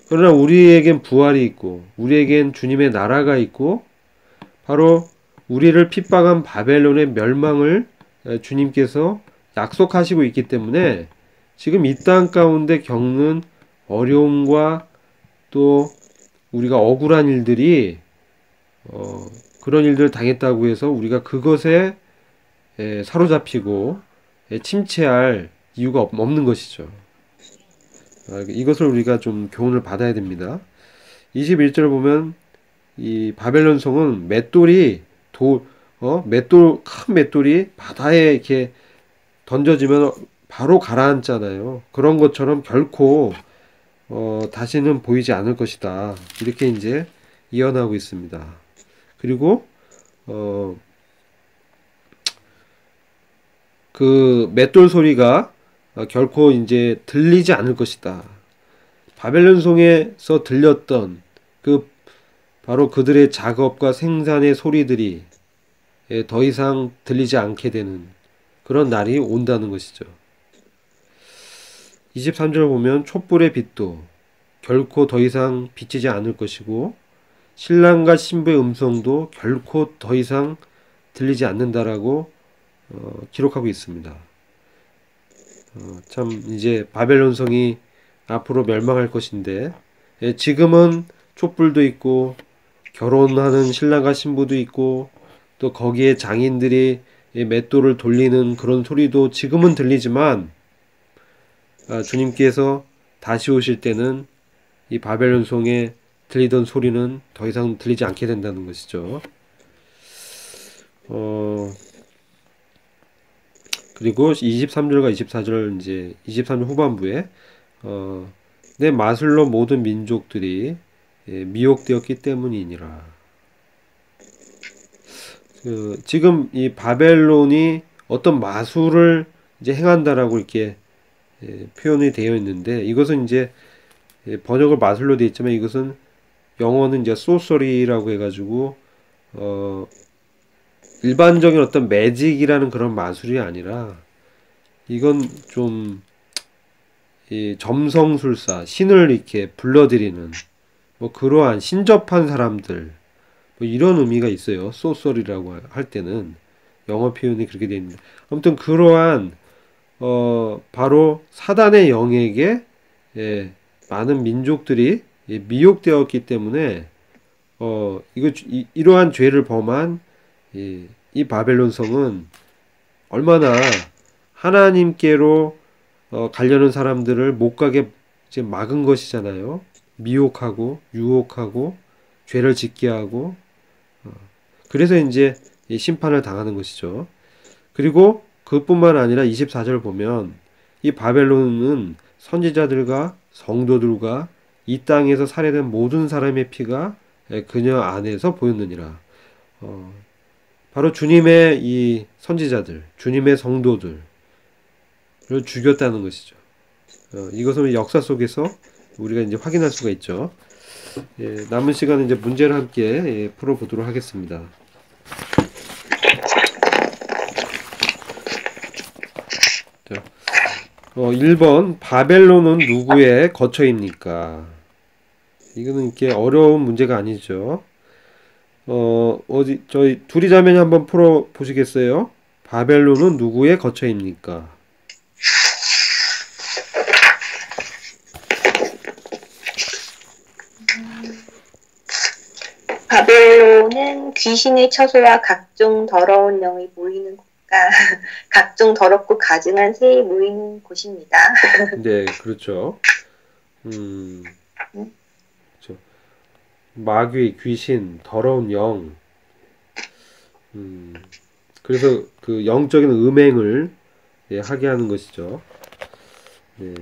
그러나 우리에겐 부활이 있고 우리에겐 주님의 나라가 있고 바로 우리를 핍박한 바벨론의 멸망을 주님께서 약속하시고 있기 때문에 지금 이 땅 가운데 겪는 어려움과 또 우리가 억울한 일들이 그런 일들을 당했다고 해서 우리가 그것에 사로잡히고 침체할 이유가 없는 것이죠. 이것을 우리가 좀 교훈을 받아야 됩니다. 21절을 보면 이 바벨론 성은 맷돌이 큰 맷돌이 바다에 이렇게 던져지면 바로 가라앉잖아요. 그런 것처럼 결코 다시는 보이지 않을 것이다. 이렇게 이제 예언하고 있습니다. 그리고 그 맷돌 소리가 결코 이제 들리지 않을 것이다. 바벨론 성에서 들렸던 바로 그들의 작업과 생산의 소리들이 더 이상 들리지 않게 되는 그런 날이 온다는 것이죠. 23절 보면 촛불의 빛도 결코 더 이상 비치지 않을 것이고 신랑과 신부의 음성도 결코 더 이상 들리지 않는다라고 기록하고 있습니다. 참 이제 바벨론 성이 앞으로 멸망할 것인데 지금은 촛불도 있고 결혼하는 신랑과 신부도 있고 또 거기에 장인들이 맷돌을 돌리는 그런 소리도 지금은 들리지만 주님께서 다시 오실 때는 이 바벨론 성에 들리던 소리는 더 이상 들리지 않게 된다는 것이죠. 그리고 23절과 24절 이제 23절 후반부에 내 마술로 모든 민족들이 미혹되었기 때문이니라. 지금 이 바벨론이 어떤 마술을 이제 행한다라고 이렇게 표현이 되어 있는데 이것은 이제 번역을 마술로 되어 있지만 이것은 영어는 이제 소서리라고 해가지고 일반적인 어떤 매직이라는 그런 마술이 아니라 이건 좀 점성술사, 신을 이렇게 불러들이는 뭐 그러한 신접한 사람들 뭐 이런 의미가 있어요. 소서리라고 할 때는 영어 표현이 그렇게 되어 있는데 아무튼 그러한 바로 사단의 영에게 많은 민족들이 미혹되었기 때문에 이러한 죄를 범한 이 바벨론 성은 얼마나 하나님께로 가려는 사람들을 못 가게 이제 막은 것이잖아요. 미혹하고 유혹하고 죄를 짓게 하고 그래서 이제 심판을 당하는 것이죠. 그리고 그뿐만 아니라 24절 보면 이 바벨론은 선지자들과 성도들과 이 땅에서 살해된 모든 사람의 피가 그녀 안에서 보였느니라. 바로 주님의 이 선지자들, 주님의 성도들을 죽였다는 것이죠. 이것은 역사 속에서 우리가 이제 확인할 수가 있죠. 남은 시간은 이제 문제를 함께 풀어보도록 하겠습니다. 1번 바벨론은 누구의 거처입니까? 이거는 이렇게 어려운 문제가 아니죠. 저희 둘이 자매니 한번 풀어 보시겠어요? 바벨론은 누구의 거처입니까? 바벨론은 귀신의 처소와 각종 더러운 영이 모이는 곳과 각종 더럽고 가증한 새이 모이는 곳입니다. 네, 그렇죠. 그렇죠. 마귀, 귀신, 더러운 영. 그래서 그 영적인 음행을 하게 하는 것이죠. 네,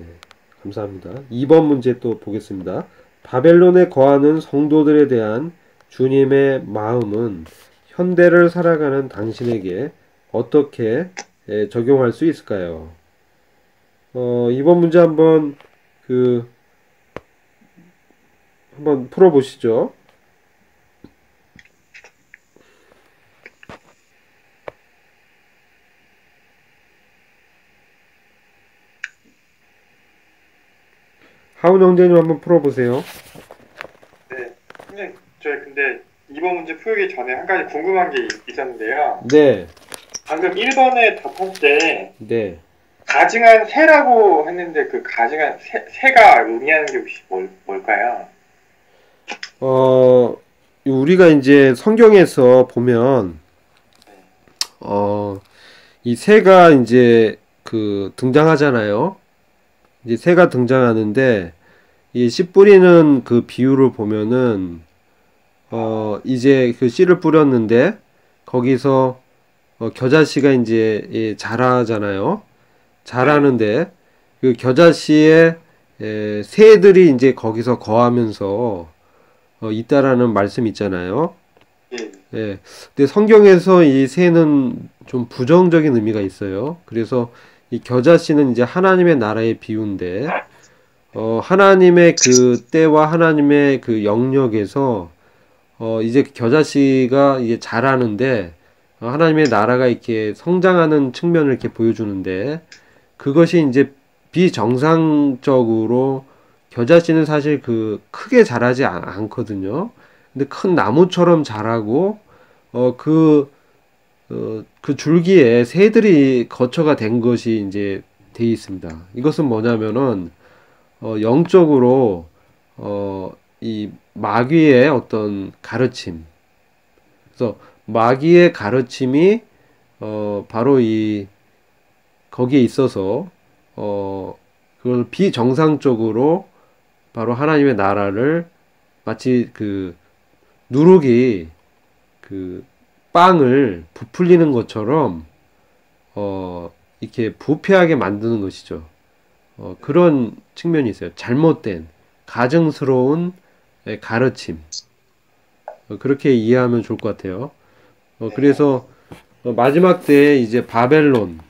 감사합니다. 2번 문제 또 보겠습니다. 바벨론에 거하는 성도들에 대한 주님의 마음은 현대를 살아가는 당신에게 어떻게 적용할 수 있을까요? 이번 문제 한번 풀어보시죠. 하운 형제님 한번 풀어보세요. 네, 선생님, 저희 근데 이번 문제 풀기 전에 한 가지 궁금한 게 있었는데요. 네, 방금 1번에 답할 때 네. 가증한 새라고 했는데 그 가증한 새가 의미하는 게 혹시 뭘까요? 우리가 이제 성경에서 보면, 이 새가 이제 등장하잖아요. 이제 새가 등장하는데, 이 씨 뿌리는 그 비유를 보면은, 이제 그 씨를 뿌렸는데, 거기서, 겨자씨가 이제 자라잖아요. 자라는데, 그 겨자씨에 새들이 이제 거기서 거하면서, 있다라는 말씀 있잖아요. 예. 예. 근데 성경에서 이 새는 좀 부정적인 의미가 있어요. 그래서 이 겨자씨는 이제 하나님의 나라의 비유인데, 하나님의 그 때와 하나님의 그 영역에서, 이제 겨자씨가 이제 자라는데, 하나님의 나라가 이렇게 성장하는 측면을 이렇게 보여주는데, 그것이 이제 비정상적으로 겨자씨는 사실 크게 자라지 않거든요. 근데 큰 나무처럼 자라고 그 줄기에 새들이 거처가 된 것이 이제 돼 있습니다. 이것은 뭐냐면은 영적으로 이 마귀의 어떤 가르침. 그래서 마귀의 가르침이 바로 거기에 있어서 그걸 비정상적으로 바로 하나님의 나라를 마치 누룩이 빵을 부풀리는 것처럼 이렇게 부패하게 만드는 것이죠. 그런 측면이 있어요. 잘못된 가증스러운 가르침. 그렇게 이해하면 좋을 것 같아요. 그래서 마지막 때에 이제 바벨론,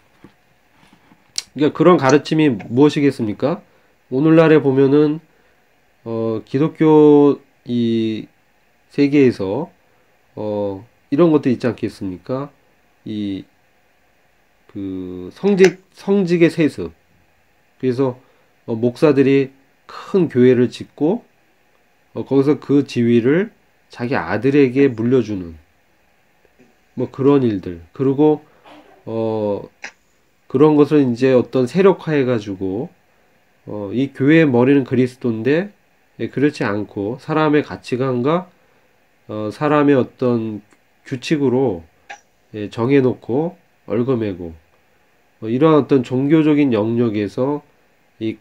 그러니까 그런 가르침이 무엇이겠습니까? 오늘날에 보면은 기독교 이 세계에서 이런 것도 있지 않겠습니까? 성직의 세습. 그래서 목사들이 큰 교회를 짓고 거기서 그 지위를 자기 아들에게 물려주는 뭐 그런 일들. 그리고 그런 것을 이제 어떤 세력화해 가지고 이 교회의 머리는 그리스도인데 그렇지 않고 사람의 가치관과 사람의 어떤 규칙으로 정해놓고 얽어매고 이러한 어떤 종교적인 영역에서 이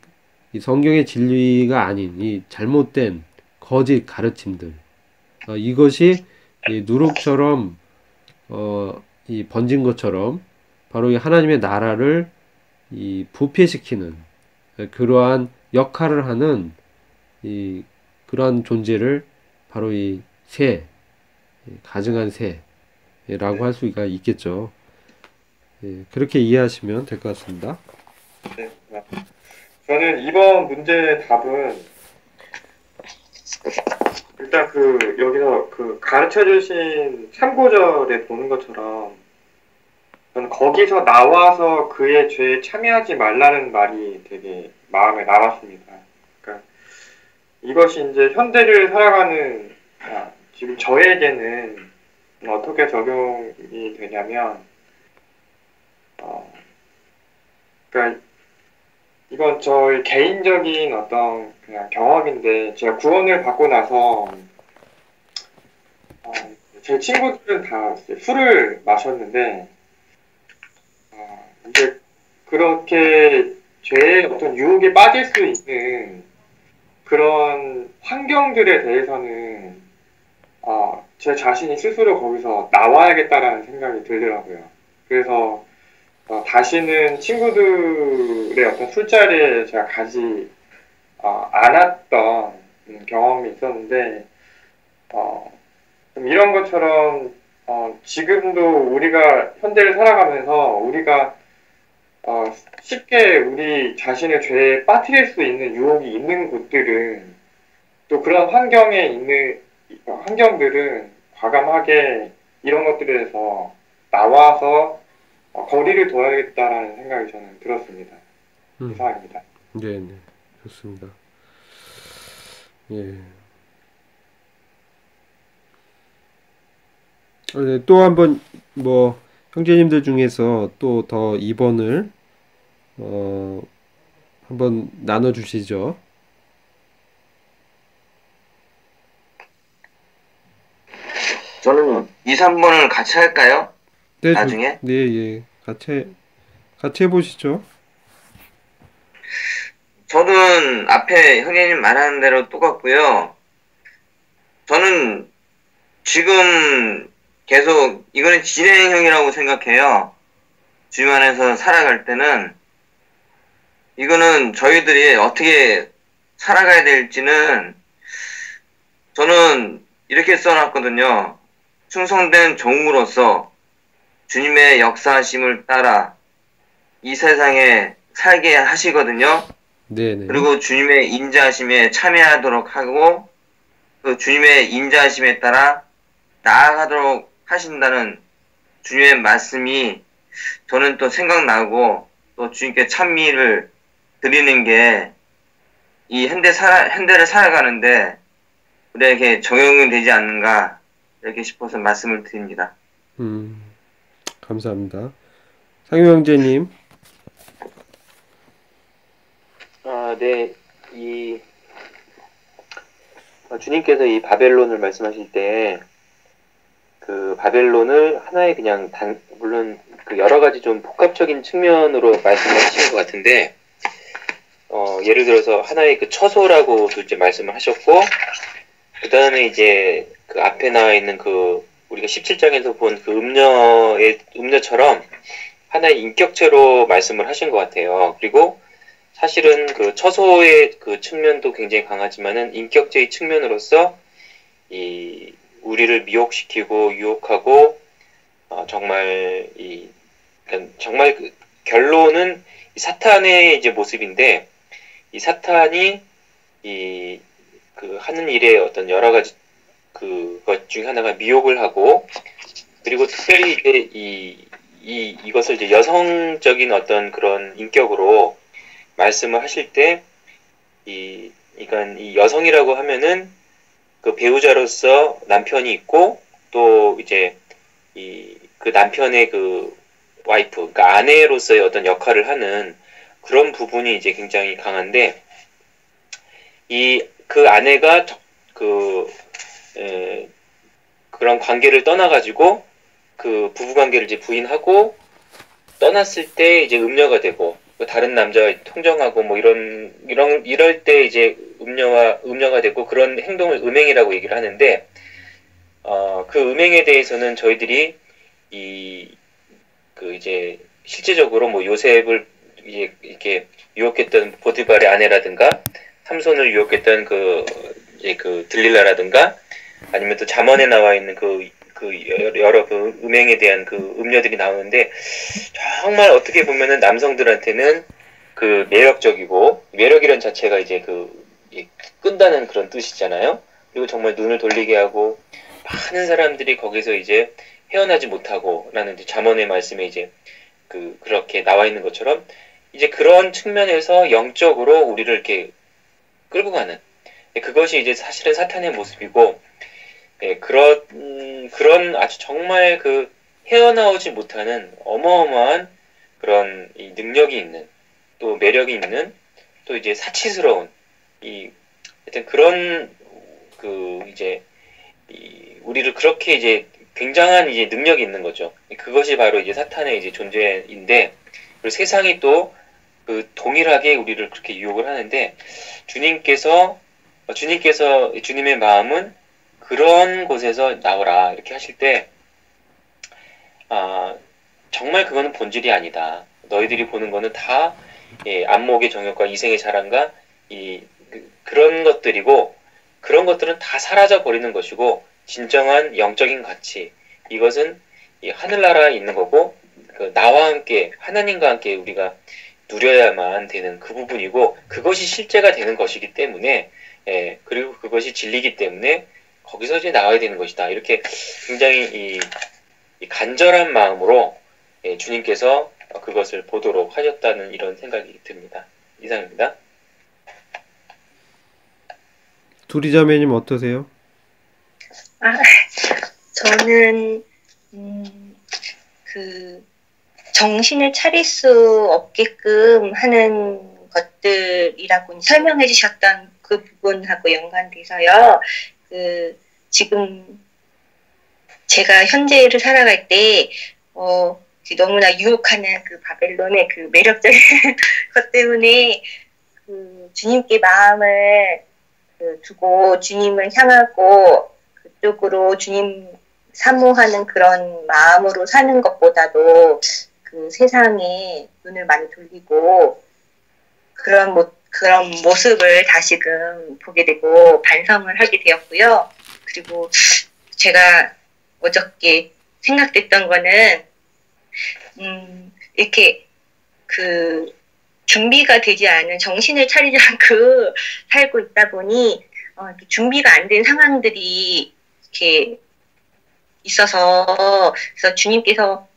성경의 진리가 아닌 이 잘못된 거짓 가르침들, 이것이 이 누룩처럼 이 번진 것처럼 바로 이 하나님의 나라를 이 부패시키는 그러한 역할을 하는 그러한 존재를 바로 이 가증한 새라고 할 수가 있겠죠. 그렇게 이해하시면 될 것 같습니다. 네. 저는 이번 문제의 답은 일단 여기서 가르쳐 주신 참고절에 보는 것처럼 저는 거기서 나와서 그의 죄에 참여하지 말라는 말이 되게 마음에 남았습니다. 그러니까 이것이 이제 현대를 살아가는 지금 저에게는 어떻게 적용이 되냐면 그러니까 이건 저의 개인적인 어떤 그냥 경험인데 제가 구원을 받고 나서 제 친구들은 다 술을 마셨는데 이제 그렇게 죄의 어떤 유혹에 빠질 수 있는 그런 환경들에 대해서는 제 자신이 스스로 거기서 나와야겠다라는 생각이 들더라고요. 그래서 다시는 친구들의 어떤 술자리에 제가 가지 않았던 경험이 있었는데 그럼 이런 것처럼 지금도 우리가 현대를 살아가면서 우리가 쉽게 우리 자신을 죄에 빠뜨릴 수 있는 유혹이 있는 곳들은 또 그런 환경에 있는 환경들은 과감하게 이런 것들에서 나와서 거리를 둬야겠다라는 생각이 저는 들었습니다. 이상입니다. 네, 네, 좋습니다. 예. 네, 또 한번 뭐 형제님들 중에서 또 더 2번을 한번 나눠 주시죠. 저는 2, 3번을 같이 할까요? 네, 나중에? 네, 예. 같이 해보시죠. 저는 앞에 형님 말하는 대로 똑같고요. 저는 지금 계속 이거는 진행형이라고 생각해요. 주님 안에서 살아갈 때는 이거는 저희들이 어떻게 살아가야 될지는 저는 이렇게 써놨거든요. 충성된 종으로서 주님의 역사하심을 따라 이 세상에 살게 하시거든요. 네네. 그리고 주님의 인자하심에 참여하도록 하고 그 주님의 인자하심에 따라 나아가도록 하신다는 주님의 말씀이 저는 또 생각나고 또 주님께 찬미를 드리는 게 이 현대를 살아가는데 우리에게 적용이 되지 않는가 이렇게 싶어서 말씀을 드립니다. 감사합니다. 상유 형제님. 네. 주님께서 이 바벨론을 말씀하실 때, 그 바벨론을 하나의 그냥 물론 그 여러 가지 좀 복합적인 측면으로 말씀을 하시는 것 같은데, 예를 들어서 하나의 그 처소라고 이제 말씀을 하셨고, 그 다음에 이제 그 앞에 나와 있는 그 우리가 17장에서 본 그 음녀처럼 하나의 인격체로 말씀을 하신 것 같아요. 그리고 사실은 그 처소의 그 측면도 굉장히 강하지만은 인격체의 측면으로서 이 우리를 미혹시키고 유혹하고 정말 정말 그 결론은 이 사탄의 이제 모습인데 이 사탄이 그 하는 일의 어떤 여러 가지 그것 중에 하나가 미혹을 하고 그리고 특별히 이제 이것을 이제 여성적인 어떤 그런 인격으로 말씀을 하실 때 그러니까 이 여성이라고 하면은 그 배우자로서 남편이 있고 또 이제 그 남편의 그 와이프, 그러니까 아내로서의 어떤 역할을 하는 그런 부분이 이제 굉장히 강한데 그 아내가 그런 관계를 떠나가지고 그 부부 관계를 이제 부인하고 떠났을 때 이제 음녀가 되고 다른 남자와 통정하고 뭐 이럴 때 이제 음녀가 되고 그런 행동을 음행이라고 얘기를 하는데 그 음행에 대해서는 저희들이 이제 실제적으로 뭐 요셉을 이제 이렇게 유혹했던 보디발의 아내라든가 삼손을 유혹했던 이제 들릴라라든가 아니면 또 잠언에 나와 있는 여러 그 음행에 대한 그 음녀들이 나오는데 정말 어떻게 보면은 남성들한테는 그 매력적이고 매력이란 자체가 이제 끈다는 그런 뜻이잖아요. 그리고 정말 눈을 돌리게 하고 많은 사람들이 거기서 이제 헤어나지 못하고 라는 잠언의 말씀에 이제 그렇게 나와 있는 것처럼 이제 그런 측면에서 영적으로 우리를 이렇게 끌고 가는 그것이 이제 사실은 사탄의 모습이고 그런 아주 정말 헤어나오지 못하는 어마어마한 그런 능력이 있는 또 매력이 있는 또 이제 사치스러운 하여튼 그런 이제 우리를 그렇게 이제 굉장한 이제 능력이 있는 거죠. 그것이 바로 이제 사탄의 이제 존재인데 그리고 세상이 또 동일하게 우리를 그렇게 유혹을 하는데 주님의 마음은 그런 곳에서 나오라 이렇게 하실 때 정말 그거는 본질이 아니다. 너희들이 보는 거는 다 안목의 정욕과 이생의 자랑과 그런 것들이고 그런 것들은 다 사라져 버리는 것이고 진정한 영적인 가치, 이것은 이 하늘나라에 있는 거고, 그 나와 함께, 하나님과 함께 우리가 누려야만 되는 그 부분이고, 그것이 실제가 되는 것이기 때문에, 그리고 그것이 진리이기 때문에 거기서 이제 나와야 되는 것이다. 이렇게 굉장히 이 간절한 마음으로 주님께서 그것을 보도록 하셨다는 이런 생각이 듭니다. 이상입니다. 두리자매님 어떠세요? 저는 그 정신을 차릴 수 없게끔 하는 것들이라고 설명해 주셨던 그 부분하고 연관돼서요. 지금 제가 현재를 살아갈 때 너무나 유혹하는 그 바벨론의 그 매력적인 것 때문에 주님께 마음을 두고 주님을 향하고 그쪽으로 주님 사모하는 그런 마음으로 사는 것보다도 그 세상에 눈을 많이 돌리고 그런 모습을 다시금 보게 되고 반성을 하게 되었고요. 그리고 제가 어저께 생각됐던 거는 이렇게 준비가 되지 않은 정신을 차리지 않고 살고 있다 보니 준비가 안 된 상황들이 이렇게 있어서 그래서 주님께서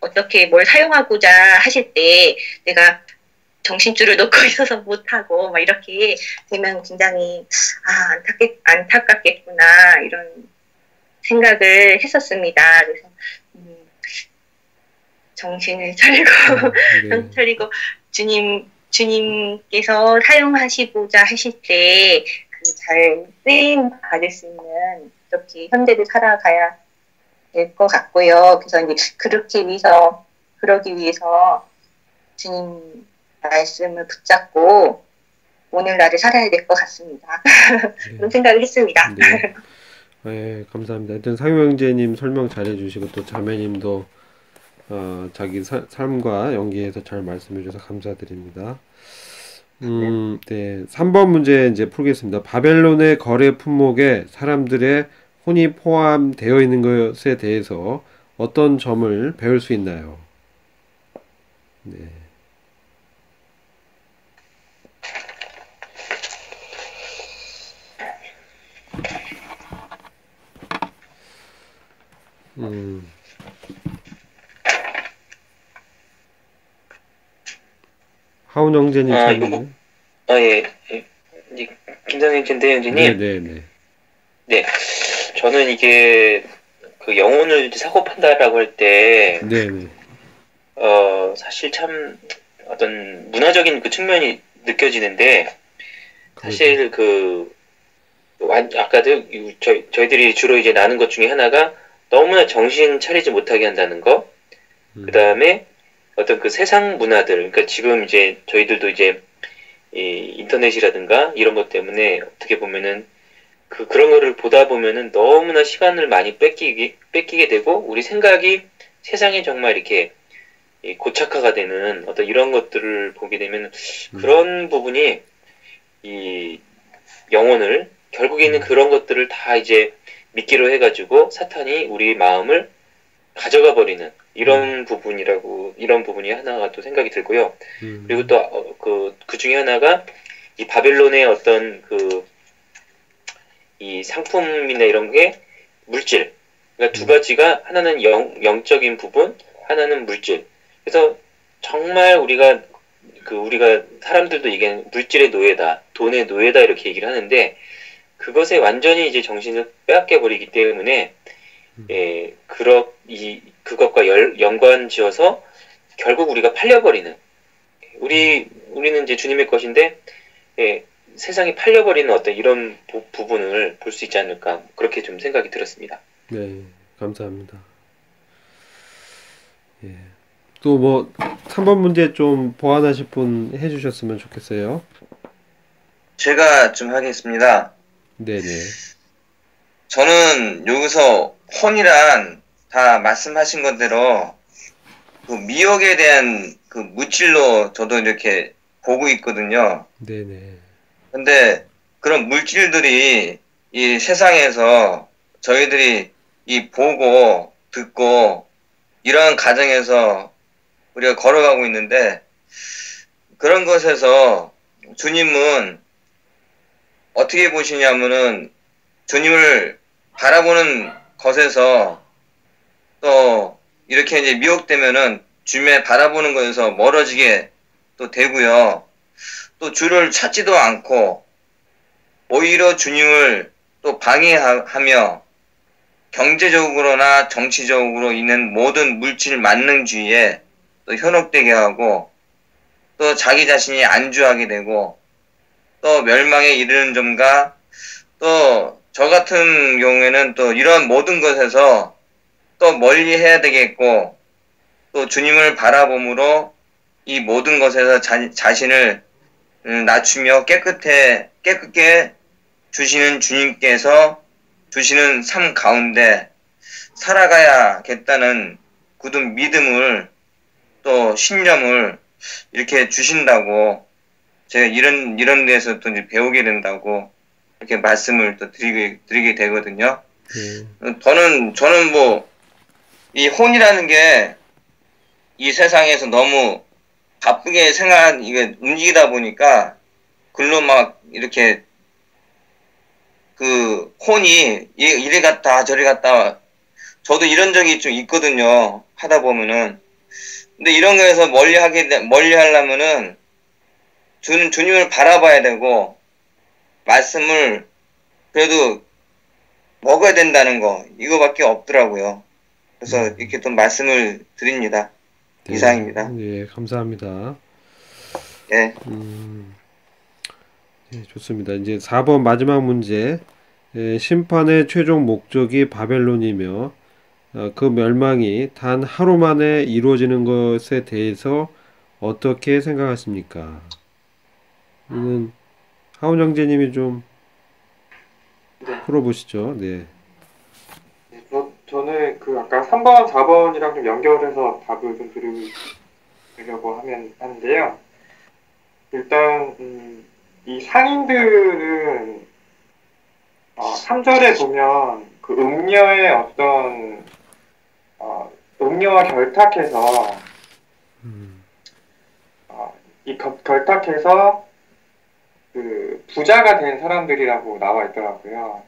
어떻게 뭘 사용하고자 하실 때 내가 정신줄을 놓고 있어서 못하고 막 이렇게 되면 굉장히 안타깝겠구나 이런 생각을 했었습니다. 그래서 정신을 차리고 네. 차리고 주님께서 사용하시고자 하실 때 잘 쓰임 받을 수 있는 이렇게 현대를 살아가야 될 것 같고요. 그래서 이제 그러기 위해서 주님 말씀을 붙잡고 오늘날을 살아야 될 것 같습니다. 그런 생각을 했습니다. 네. 네, 감사합니다. 하여튼 상효 형제님 설명 잘해주시고 또 자매님도 자기 삶과 연계해서 잘 말씀해 주셔서 감사드립니다. 네. 3번 문제 이제 풀겠습니다. 바벨론의 거래 품목에 사람들의 혼이 포함되어 있는 것에 대해서 어떤 점을 배울 수 있나요? 네. 하운 형제님 설명. 예. 김상현 대행진님. 네네네. 네. 저는 이게 그 영혼을 사고 판다라고 할 때, 네네. 사실 참 어떤 문화적인 그 측면이 느껴지는데, 사실 아까도 저희들이 주로 이제 나눈 것 중에 하나가 너무나 정신 차리지 못하게 한다는 거, 그 다음에 어떤 그 세상 문화들, 그러니까 지금 이제 저희들도 이제 이 인터넷이라든가 이런 것 때문에 어떻게 보면은 그런 거를 보다 보면은 너무나 시간을 많이 뺏기게 되고 우리 생각이 세상에 정말 이렇게 고착화가 되는 어떤 이런 것들을 보게 되면 그런 부분이 이 영혼을 결국에는 그런 것들을 다 이제 미끼로 해가지고 사탄이 우리 마음을 가져가 버리는 이런 부분이 하나가 또 생각이 들고요. 그리고 또 그 중에 하나가 이 바벨론의 어떤 이 상품이나 이런 게 물질. 그러니까 두 가지가 하나는 영적인 부분, 하나는 물질. 그래서 정말 우리가 사람들도 이게 물질의 노예다, 돈의 노예다 이렇게 얘기를 하는데 그것에 완전히 이제 정신을 빼앗겨 버리기 때문에 그것과 연관지어서 결국 우리가 팔려버리는 우리는 이제 주님의 것인데 세상에 팔려버리는 어떤 이런 부분을 볼 수 있지 않을까 그렇게 좀 생각이 들었습니다. 네, 감사합니다. 예. 또 뭐 3번 문제 좀 보완하실 분 해주셨으면 좋겠어요. 제가 좀 하겠습니다. 네네. 저는 여기서 혼이란 다 말씀하신 것대로 그 미혹에 대한 그 물질로 저도 이렇게 보고 있거든요. 네네. 근데 그런 물질들이 이 세상에서 저희들이 이 보고 듣고 이런 과정에서 우리가 걸어가고 있는데 그런 것에서 주님은 어떻게 보시냐면은 주님을 바라보는 것에서 또 이렇게 이제 미혹되면은 주님을 바라보는 것에서 멀어지게 또 되고요. 또 주를 찾지도 않고 오히려 주님을 또 방해하며 경제적으로나 정치적으로 있는 모든 물질 만능주의에 또 현혹되게 하고 또 자기 자신이 안주하게 되고 또 멸망에 이르는 점과 또 저 같은 경우에는 또 이런 모든 것에서 또 멀리 해야 되겠고 또 주님을 바라봄으로 이 모든 것에서 자신을 낮추며 깨끗게 주시는 주님께서 주시는 삶 가운데 살아가야겠다는 굳은 믿음을 또 신념을 이렇게 주신다고 제가 이런 데서 또 이제 배우게 된다고 이렇게 말씀을 또 드리게 되거든요. 저는 뭐 이 혼이라는 게 이 세상에서 너무 바쁘게 이게 움직이다 보니까 글로 막 이렇게 그 혼이 이리 갔다 저리 갔다 저도 이런 적이 좀 있거든요. 하다 보면은 근데 이런 거에서 멀리 하려면은 주님을 바라봐야 되고 말씀을 그래도 먹어야 된다는 거 이거밖에 없더라고요. 그래서 이렇게 또 말씀을 드립니다. 네, 이상입니다. 예, 감사합니다. 예. 예, 좋습니다. 이제 4번 마지막 문제. 심판의 최종 목적이 바벨론이며 그 멸망이 단 하루 만에 이루어지는 것에 대해서 어떻게 생각하십니까? 이는 하운 형제님이 좀 네. 풀어보시죠. 네. 저는 그 아까 3번, 4번이랑 좀 연결해서 답을 좀 드리려고 하는데요. 일단 이 상인들은 3절에 보면 그 음녀의 어떤 음녀와 결탁해서 이 결탁해서 그 부자가 된 사람들이라고 나와 있더라고요.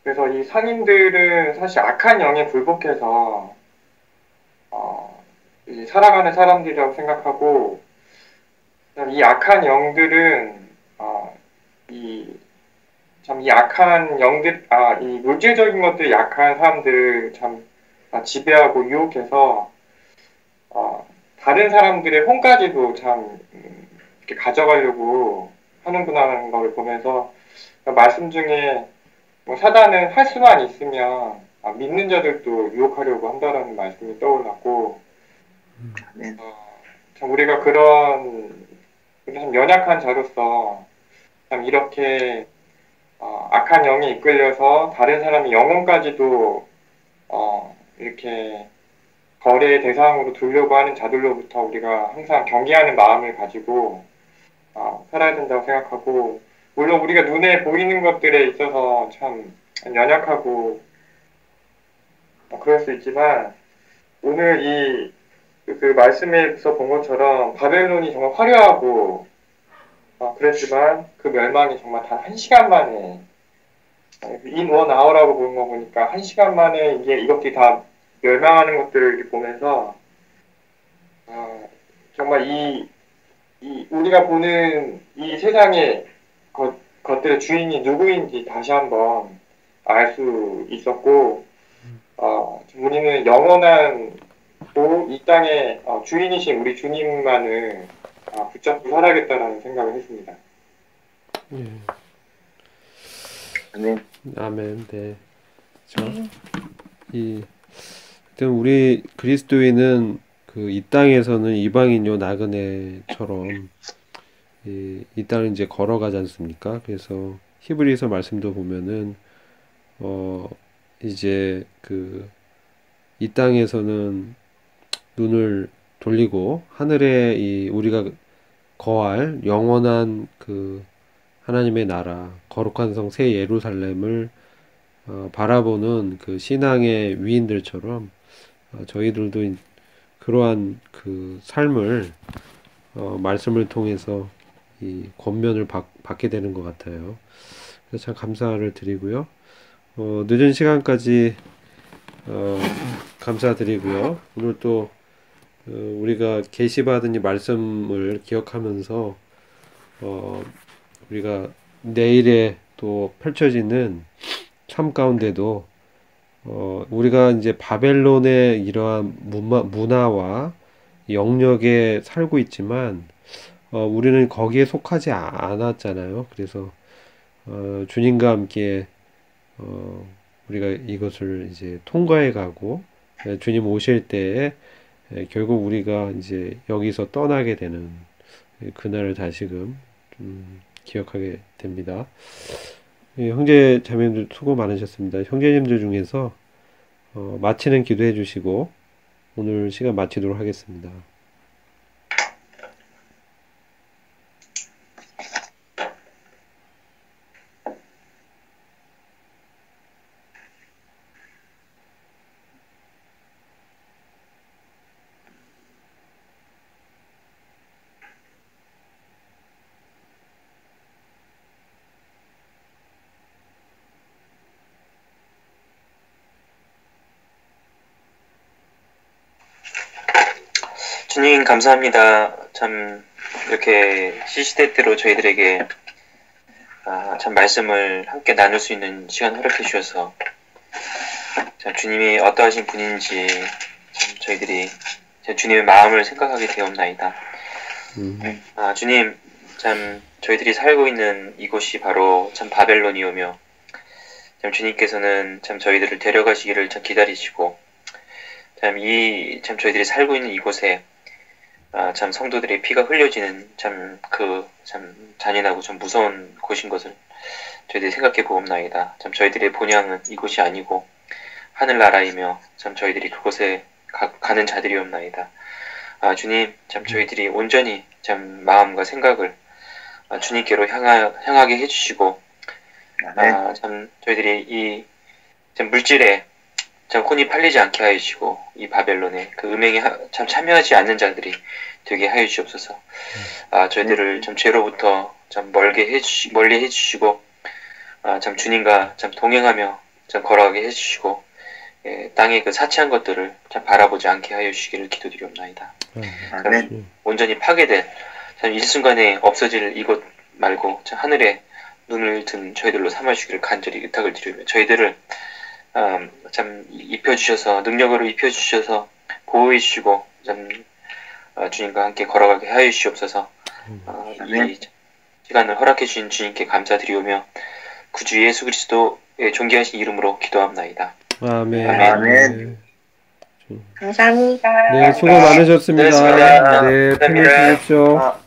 그래서 이 상인들은 사실 악한 영에 굴복해서 살아가는 사람들이라고 생각하고 이 악한 영들은 이 악한 영들 이 물질적인 것들이 약한 사람들을 참 지배하고 유혹해서 다른 사람들의 혼까지도 참 이렇게 가져가려고 하는구나라는 걸 보면서 말씀 중에 뭐 사단은 할 수만 있으면 믿는 자들도 유혹하려고 한다라는 말씀이 떠올랐고 참 우리가 참 연약한 자로서 참 이렇게 악한 영에 이끌려서 다른 사람의 영혼까지도 이렇게 거래의 대상으로 두려고 하는 자들로부터 우리가 항상 경계하는 마음을 가지고 살아야 된다고 생각하고 물론 우리가 눈에 보이는 것들에 있어서 참 연약하고 그럴 수 있지만 오늘 그 말씀에서 본 것처럼 바벨론이 정말 화려하고 그랬지만 그 멸망이 정말 단 1시간 만에 in one hour라고 보는 거 보니까 1시간 만에 이것들이 다 멸망하는 것들을 이렇게 보면서 정말 우리가 보는 이 세상의 것들의 주인이 누구인지 다시 한번 알 수 있었고 우리는 영원한 이 땅의 주인이신 우리 주님만을 붙잡고 살아야겠다라는 생각을 했습니다. 예. 아멘. 아멘. 네. 우리 그리스도인은 이 땅에서는 이방인요 나그네처럼 이 땅을 이제 걸어가지 않습니까? 그래서 히브리서 말씀도 보면은 이제 이 땅에서는 눈을 돌리고 하늘에 우리가 거할 영원한 하나님의 나라, 거룩한 성 새 예루살렘을 바라보는 그 신앙의 위인들처럼 저희들도 그러한 그 삶을 말씀을 통해서 이 권면을 받게 되는 것 같아요. 그래서 참 감사를 드리고요. 늦은 시간까지 감사드리고요. 오늘 또 우리가 계시받은 이 말씀을 기억하면서 우리가 내일에 또 펼쳐지는 삶 가운데도 우리가 이제 바벨론의 이러한 문화와 영역에 살고 있지만 우리는 거기에 속하지 않았잖아요. 그래서 주님과 함께 우리가 이것을 이제 통과해 가고 주님 오실 때에 결국 우리가 이제 여기서 떠나게 되는 그날을 다시금 기억하게 됩니다. 형제 자매님들 수고 많으셨습니다. 형제님들 중에서 마치는 기도해 주시고 오늘 시간 마치도록 하겠습니다. 주님 감사합니다. 참 이렇게 시시때때로 저희들에게 참 말씀을 함께 나눌 수 있는 시간 허락해 주셔서 참 주님이 어떠하신 분인지 참 저희들이 주님의 마음을 생각하게 되었나이다. 주님 참 저희들이 살고 있는 이곳이 바로 참 바벨론이오며 참 주님께서는 참 저희들을 데려가시기를 참 기다리시고 참 저희들이 살고 있는 이곳에 참 성도들의 피가 흘려지는 참 잔인하고 참 무서운 곳인 것을 저희들이 생각해 보옵나이다. 참 저희들의 본향은 이곳이 아니고 하늘나라이며 참 저희들이 그곳에 가는 자들이옵나이다. 주님 참 저희들이 온전히 참 마음과 생각을 주님께로 향하게 해주시고 참 저희들이 이 참 물질에 참 혼이 팔리지 않게 하시고 이 바벨론에 그 음행에 참 참여하지 않는 자들이 되게 하여 주옵소서. 저희들을 참 죄로부터 참 멀리 해주시고 참 주님과 참 동행하며 참 걸어가게 해주시고 땅의 그 사치한 것들을 참 바라보지 않게 하여 주시기를 기도드리옵나이다. 온전히 파괴된 참 일순간에 없어질 이곳 말고 참 하늘에 눈을 든 저희들로 삼아주시기를 간절히 의탁을 드리며 저희들을 참 입혀주셔서 능력으로 입혀주셔서 보호해 주시고 참 주님과 함께 걸어가게 하여 주시옵소서. 이 시간을 허락해 주신 주님께 감사드리오며 구주 예수 그리스도의 존귀하신 이름으로 기도합나이다. 아멘. 아멘. 감사합니다. 네, 수고 많으셨습니다. 네, 편히 쉬십시오.